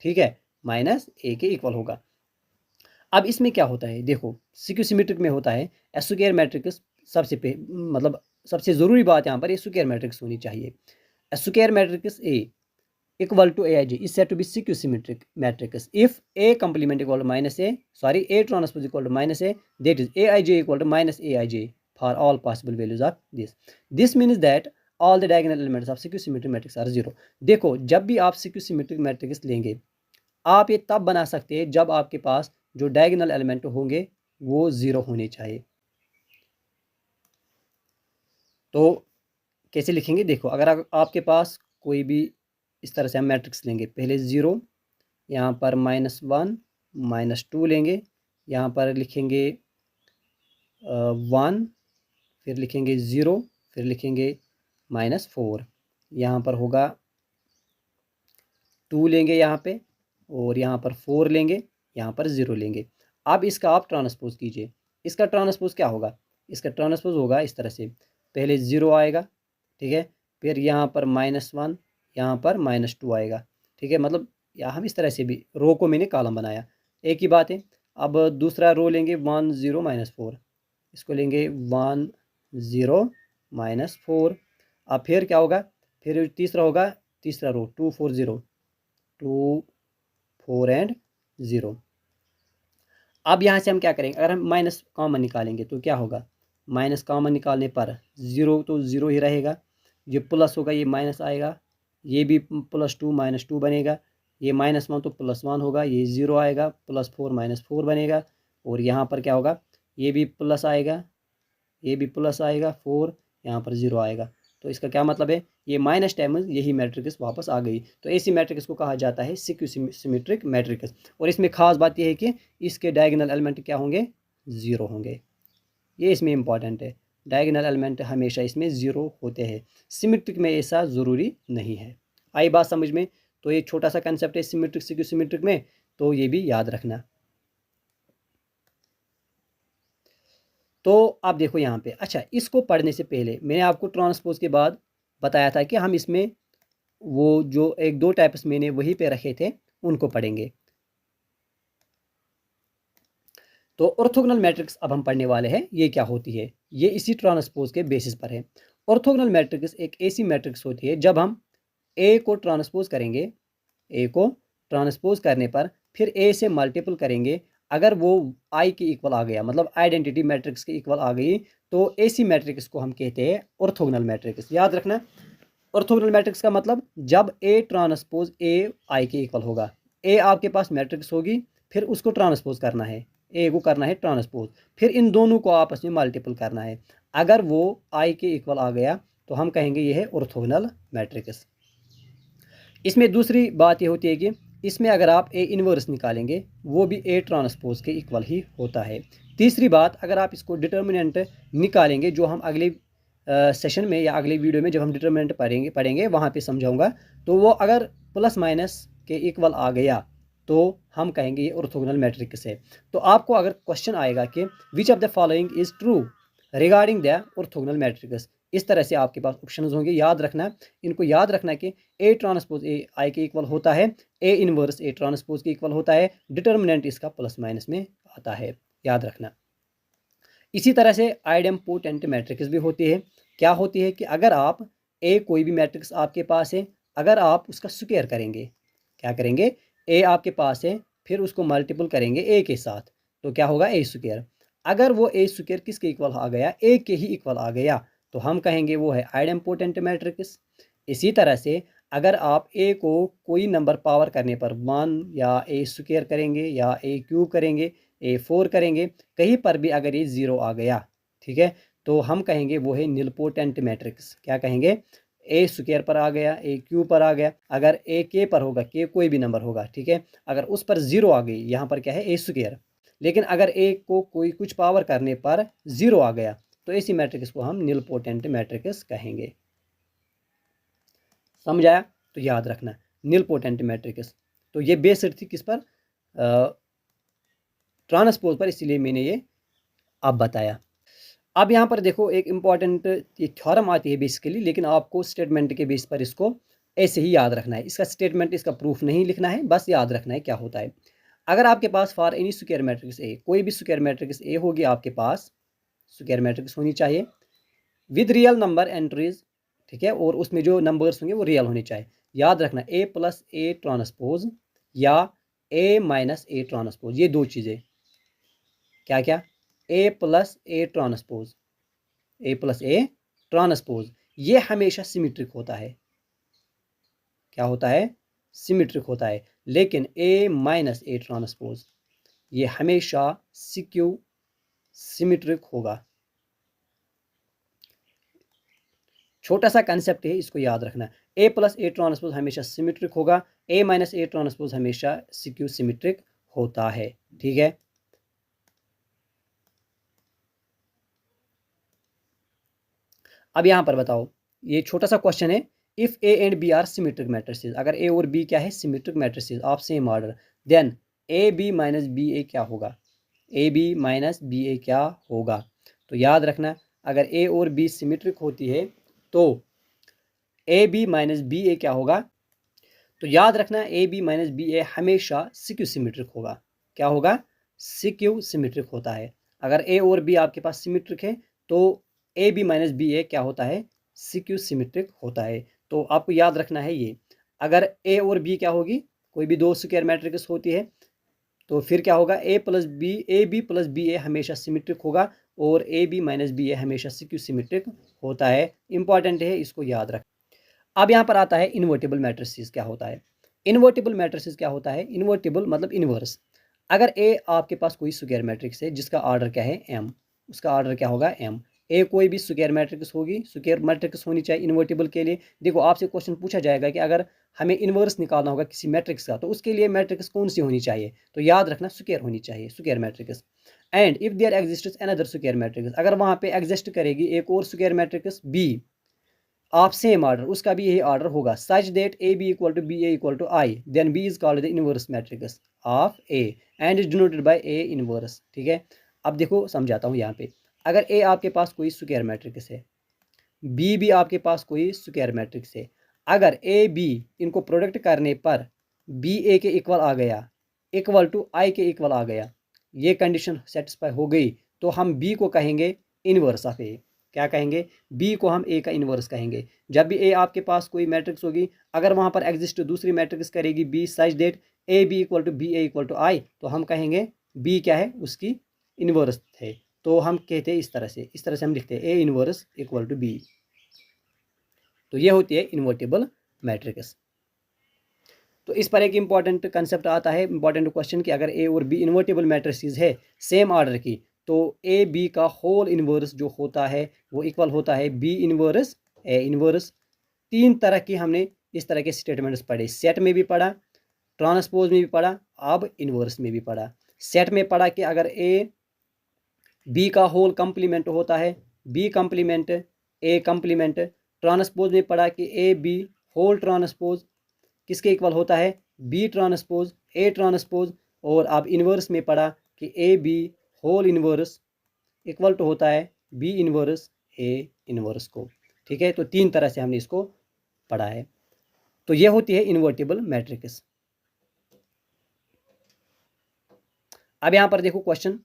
ठीक है, -a के इक्वल होगा। अब इसमें क्या होता है, देखो सिक्यू सिमेट्रिक में होता है स्क्वायर मैट्रिक्स मतलब सबसे ज़रूरी बात यहाँ पर स्क्वायर मैट्रिक्स होनी चाहिए। Square matrix A equal to aij is said to be skew symmetric matrix if a complement equal to a transpose equal to -a, that is aij equal to -aij for all possible values of this means that all the diagonal elements of skew symmetric matrix are 0। देखो जब भी आप skew symmetric matrix लेंगे आप ये तब बना सकते हैं जब आपके पास जो डायगोनल एलिमेंट होंगे वो 0 होने चाहिए। तो कैसे लिखेंगे, देखो अगर आपके पास कोई भी इस तरह से हम मैट्रिक्स लेंगे, पहले 0, यहाँ पर -1 -2 लेंगे, यहाँ पर लिखेंगे 1, फिर लिखेंगे 0, फिर लिखेंगे -4, यहाँ पर होगा 2 लेंगे यहाँ पे, और यहाँ पर 4 लेंगे, यहाँ पर 0 लेंगे। अब इसका आप ट्रांसपोज कीजिए, इसका ट्रांसपोज क्या होगा, इसका ट्रांसपोज होगा इस तरह से, पहले 0 आएगा, ठीक है, फिर यहाँ पर -1, यहाँ पर -2 आएगा, ठीक है, मतलब या हम इस तरह से भी रो को मैंने कॉलम बनाया, एक ही बात है। अब दूसरा रो लेंगे 1 0 -4, इसको लेंगे 1 0 -4। अब फिर क्या होगा, फिर तीसरा होगा, तीसरा रो 2 4 0 2 4 एंड 0। अब यहाँ से हम क्या करेंगे, अगर हम माइनस कॉमन निकालेंगे तो क्या होगा, माइनस कॉमन निकालने पर 0 तो 0 ही रहेगा, ये प्लस होगा ये माइनस आएगा, ये भी +2 -2 बनेगा, ये -1 तो +1 होगा, ये 0 आएगा, +4 -4 बनेगा, और यहाँ पर क्या होगा, ये भी प्लस आएगा, ये भी प्लस आएगा 4, यहाँ पर 0 आएगा। तो इसका क्या मतलब है, ये माइनस टाइम्स यही मैट्रिक्स वापस आ गई। तो ऐसी मैट्रिक्स को कहा जाता है स्क्यू सिमेट्रिक मैट्रिक्स। और इसमें खास बात यह है कि इसके डायगोनल एलिमेंट क्या होंगे, 0 होंगे, ये इसमें इंपॉर्टेंट है। डायगोनल एलिमेंट हमेशा इसमें 0 होते हैं, सिमेट्रिक में ऐसा ज़रूरी नहीं है। आई बात समझ में। तो ये छोटा सा कंसेप्ट है सिमेट्रिक स्क्यू सिमेट्रिक में, तो ये भी याद रखना। तो आप देखो यहाँ पे, अच्छा इसको पढ़ने से पहले मैंने आपको ट्रांसपोज के बाद बताया था कि हम इसमें वो जो 1-2 टाइप्स मैंने वहीं पे रखे थे उनको पढ़ेंगे। तो ऑर्थोगोनल मैट्रिक्स अब हम पढ़ने वाले हैं, ये क्या होती है, ये इसी ट्रांसपोज के बेसिस पर है। ऑर्थोगोनल मैट्रिक्स एक ऐसी मैट्रिक्स होती है जब हम ए को ट्रांसपोज करेंगे, ए को ट्रांसपोज करने पर फिर ए से मल्टीपल करेंगे, अगर वो आई के इक्वल आ गया, मतलब आइडेंटिटी मैट्रिक्स के इक्वल आ गई, तो ऐसी मैट्रिक्स को हम कहते हैं ऑर्थोगोनल मैट्रिक्स। याद रखना, ऑर्थोगोनल मैट्रिक्स का मतलब जब ए ट्रांसपोज ए आई के इक्वल होगा, ए आपके पास मैट्रिक्स होगी, फिर उसको ट्रांसपोज करना है, ए को करना है ट्रांसपोज, फिर इन दोनों को आपस में मल्टीपल करना है, अगर वो आई के इक्वल आ गया तो हम कहेंगे ये है ऑर्थोगोनल मैट्रिक्स। इसमें दूसरी बात ये होती है कि इसमें अगर आप ए इन्वर्स निकालेंगे वो भी ए ट्रांसपोज के इक्वल ही होता है। तीसरी बात, अगर आप इसको डिटर्मिनेंट निकालेंगे, जो हम अगले सेशन में या अगले वीडियो में जब हम डिटर्मिनेंट पढ़ेंगे वहाँ पे समझाऊंगा, तो वो अगर प्लस माइनस के इक्वल आ गया तो हम कहेंगे ये ऑर्थोगोनल मैट्रिक्स है। तो आपको अगर क्वेश्चन आएगा कि which of the following is true regarding the orthogonal matrix, इस तरह से आपके पास ऑप्शंस होंगे, याद रखना, इनको याद रखना कि ए ट्रांसपोज ए आई के इक्वल होता है, ए इनवर्स ए ट्रांसपोज के इक्वल होता है, डिटर्मिनेंट इसका प्लस माइनस में आता है, याद रखना। इसी तरह से आइडेम्पोटेंट मैट्रिक्स भी होती है। क्या होती है कि अगर आप ए कोई भी मैट्रिक्स आपके पास है, अगर आप उसका स्क्वायर करेंगे, क्या करेंगे, ए आपके पास है, फिर उसको मल्टीपल करेंगे ए के साथ, तो क्या होगा ए स्क्वायर। अगर वो ए स्क्वायर किसके इक्वल आ गया, ए के ही इक्वल आ गया, तो हम कहेंगे वो है आइडेम्पोटेंट मैट्रिक्स। इसी तरह से अगर आप ए को कोई नंबर पावर करने पर 1 या ए स्क्वायर करेंगे या ए क्यूब करेंगे, ए 4 करेंगे, कहीं पर भी अगर ये 0 आ गया, ठीक है, तो हम कहेंगे वो है निलपोटेंट मैट्रिक्स। क्या कहेंगे, ए स्क्वायर पर आ गया, ए क्यूब पर आ गया, अगर ए के पर होगा, के कोई भी नंबर होगा, ठीक है, अगर उस पर 0 आ गई, यहाँ पर क्या है ए स्क्वायर, लेकिन अगर ए को कोई कुछ पावर करने पर 0 आ गया, तो ऐसी मैट्रिक्स को हम निलपोटेंट मैट्रिक्स कहेंगे। समझ आया, तो याद रखना निलपोटेंट मैट्रिक्स। तो ये बेस्ड थी किस पर, ट्रांसपोज पर, इसीलिए मैंने ये अब बताया। अब यहाँ पर देखो एक इम्पॉर्टेंट ये थ्योरम आती है बेसिकली, लेकिन आपको स्टेटमेंट के बेस पर इसको ऐसे ही याद रखना है, इसका स्टेटमेंट इसका प्रूफ नहीं लिखना है, बस याद रखना है क्या होता है। अगर आपके पास for any square matrix A, कोई भी स्क्वायर मैट्रिक्स ए होगी आपके पास, स्क्वायर मैट्रिक्स होनी चाहिए विद रियल नंबर एंट्रीज, ठीक है, और उसमें जो नंबर्स होंगे वो रियल होने चाहिए। याद रखना ए प्लस ए ट्रांसपोज या ए माइनस ए ट्रांसपोज, ये दो चीज़ें, क्या क्या, A plus A transpose, A plus A transpose, ये हमेशा सिमेट्रिक होता है, क्या होता है, सिमेट्रिक होता है। लेकिन ए माइनस ए ट्रांसपोज ये हमेशा सिक्यू सिमेट्रिक होगा। छोटा सा कंसेप्ट है, इसको याद रखना। ए प्लस ए ट्रांसपोज हमेशा सिमेट्रिक होगा, ए माइनस ए ट्रांसपोज हमेशा सिक्यू सिमेट्रिक होता है, ठीक है। अब यहां पर बताओ, ये छोटा सा क्वेश्चन है, if A and B are symmetric matrices, अगर ए और बी क्या है, symmetric matrices of same order, then A B minus B A क्या होगा, A B minus B A क्या होगा। तो याद रखना, अगर ए और बी सिमेट्रिक होती है तो ए बी माइनस बी ए क्या होगा, तो याद रखना ए बी माइनस बी ए हमेशा सिक्यू सिमेट्रिक होगा, क्या होगा, सिक्यू सिमेट्रिक होता है। अगर ए और बी आपके पास सिमेट्रिक है तो ए बी माइनस बी ए क्या होता है, सिक्यू सिमेट्रिक होता है। तो आपको याद रखना है ये, अगर ए और बी क्या होगी, कोई भी दो स्क्वायर मैट्रिक्स होती है तो फिर क्या होगा, ए बी प्लस बी ए हमेशा सिमेट्रिक होगा और ए बी माइनस बी ए हमेशा सिक्यू सिमेट्रिक होता है। इंपॉर्टेंट है, इसको याद रख। अब यहाँ पर आता है इन्वर्टिबल मैट्रिसेस क्या होता है। इन्वर्टिबल मैट्रिसेस क्या होता है, इन्वर्टिबल मतलब इन्वर्स। अगर ए आपके पास कोई स्क्वायर मैट्रिक्स है जिसका ऑर्डर क्या है एम, उसका ऑर्डर क्या होगा एम, ए कोई भी स्क्वायर मैट्रिक्स होगी, स्क्वायर मैट्रिक्स होनी चाहिए इन्वर्टिबल के लिए। देखो आपसे क्वेश्चन पूछा जाएगा कि अगर हमें इन्वर्स निकालना होगा किसी मैट्रिक्स का तो उसके लिए मैट्रिक्स कौन सी होनी चाहिए, तो याद रखना स्क्वायर होनी चाहिए, square matrix. And if there exists another square matrix, अगर वहाँ पे एग्जिस्ट करेगी एक और square matrix B of same order, उसका भी यही ऑर्डर होगा, such that A B equal to B A equal to I, then B is called the inverse matrix of A and is denoted by A inverse, ठीक है। अब देखो समझाता हूँ यहाँ पे, अगर ए आपके पास कोई स्क्वायर मैट्रिक्स है, बी भी आपके पास कोई स्क्वायर मैट्रिक्स है, अगर ए बी इनको प्रोडक्ट करने पर बी ए के इक्वल आ गया, इक्वल टू आई के इक्वल आ गया, ये कंडीशन सेटिस्फाई हो गई, तो हम बी को कहेंगे इनवर्स ऑफ ए, क्या कहेंगे, बी को हम ए का इनवर्स कहेंगे। जब भी ए आपके पास कोई मैट्रिक्स होगी, अगर वहाँ पर एग्जिस्ट दूसरी मैट्रिक्स करेगी B such that A B equal to B A equal to I, तो हम कहेंगे बी क्या है, उसकी इनवर्स है। तो हम कहते हैं इस तरह से हम लिखते हैं A inverse equal to B. तो ये होती है इन्वर्टिबल मैट्रिक्स। तो इस पर एक इंपॉर्टेंट कंसेप्ट आता है, इंपॉर्टेंट क्वेश्चन कि अगर ए और बी इन्वर्टिबल मैट्रिसेस है सेम ऑर्डर की, तो ए बी का होल इन्वर्स जो होता है वो इक्वल होता है बी इन्वर्स ए इन्वर्स। तीन तरह की हमने इस तरह के स्टेटमेंट्स पढ़े, सेट में भी पढ़ा, ट्रांसपोज में भी पढ़ा, अब इन्वर्स में भी पढ़ा। सेट में पढ़ा कि अगर ए बी का होल कंप्लीमेंट होता है, बी कंप्लीमेंट ए कंप्लीमेंट। ट्रांसपोज में पढ़ा कि ए बी होल ट्रांसपोज किसके इक्वल होता है, बी ट्रांसपोज ए ट्रांसपोज। और अब इन्वर्स में पढ़ा कि A B whole inverse equal to होता है बी इन्वर्स ए इन्वर्स को, ठीक है। तो तीन तरह से हमने इसको पढ़ा है। तो ये होती है इन्वर्टिबल मैट्रिक्स। अब यहाँ पर देखो क्वेश्चन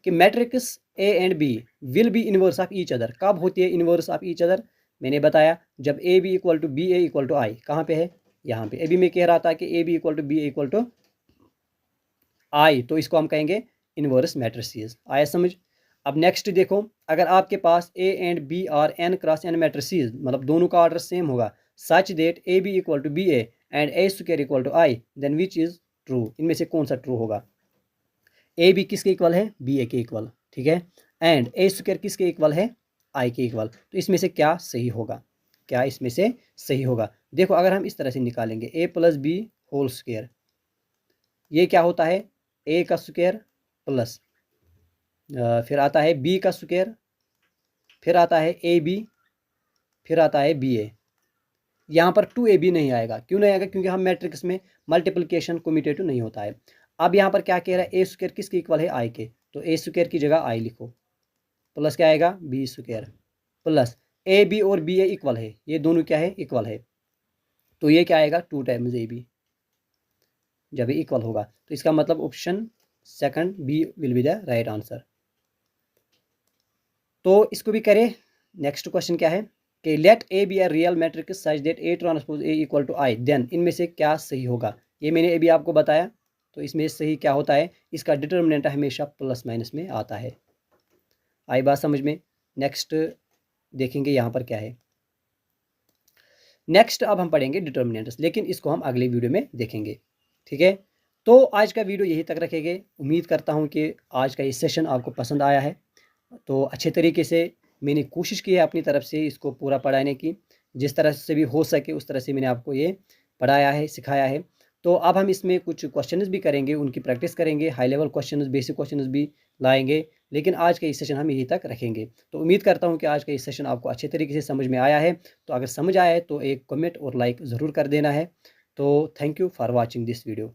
कि matrix A and B will be inverse of each other, कब होती है इन्वर्स ऑफ ईच अदर, मैंने बताया जब A B equal to B A equal to I, कहाँ पे है, यहाँ पे। ए बी में कह रहा था कि A B equal to B A equal to I, तो इसको हम कहेंगे इन्वर्स मैट्रिसेस, आया समझ। अब नेक्स्ट देखो, अगर आपके पास A and B are N cross N matrices, मतलब दोनों का ऑर्डर सेम होगा, such that A B equal to B A and A square equal to I, then which is true, इनमें से कौन सा ट्रू होगा। ए बी किसके इक्वल है, बी ए के इक्वल, ठीक है, एंड ए स्क्वायर किसके इक्वल है, आई के इक्वल। तो इसमें से क्या सही होगा, क्या इसमें से सही होगा। देखो अगर हम इस तरह से निकालेंगे ए प्लस बी होल स्क्वायर, ये क्या होता है, ए का स्क्वायर प्लस फिर आता है बी का स्क्वायर, फिर आता है ए बी, फिर आता है बी ए। यहाँ पर टू ए बी नहीं आएगा, क्यों नहीं आएगा, क्योंकि हम मैट्रिक्स में मल्टीप्लिकेशन कम्यूटेटिव नहीं होता है। अब यहाँ पर क्या कह रहा है, ए स्क्वायर किसके इक्वल है, आई के, तो ए स्क्वायर की जगह आई लिखो, प्लस क्या आएगा B square, plus A B और बी ए इक्वल है, ये दोनों क्या है इक्वल है, तो ये क्या आएगा टू टाइम्स ए बी, जब ये इक्वल होगा। तो इसका मतलब option second B will be the right answer. तो इसको भी करें। नेक्स्ट क्वेश्चन क्या है कि let A be a real matrix such that A transpose A equal to I, then इनमें से क्या सही होगा। ये मैंने अभी आपको बताया। तो इसमें सही क्या होता है, इसका डिटर्मिनेंट हमेशा प्लस माइनस में आता है। आई बात समझ में। नेक्स्ट देखेंगे यहाँ पर क्या है। नेक्स्ट अब हम पढ़ेंगे डिटर्मिनेंट्स, लेकिन इसको हम अगले वीडियो में देखेंगे। ठीक है, तो आज का वीडियो यहीं तक रखेंगे। उम्मीद करता हूँ कि आज का ये सेशन आपको पसंद आया है। तो अच्छे तरीके से मैंने कोशिश की है अपनी तरफ से इसको पूरा पढ़ाने की, जिस तरह से भी हो सके उस तरह से मैंने आपको ये पढ़ाया है, सिखाया है। तो अब हम इसमें कुछ क्वेश्चंस भी करेंगे, उनकी प्रैक्टिस करेंगे, high level questions, basic questions भी लाएंगे। लेकिन आज का ये सेशन हम यहीं तक रखेंगे। तो उम्मीद करता हूँ कि आज का ये सेशन आपको अच्छे तरीके से समझ में आया है। तो अगर समझ आया है तो एक कमेंट और लाइक ज़रूर कर देना है। तो thank you for watching this video.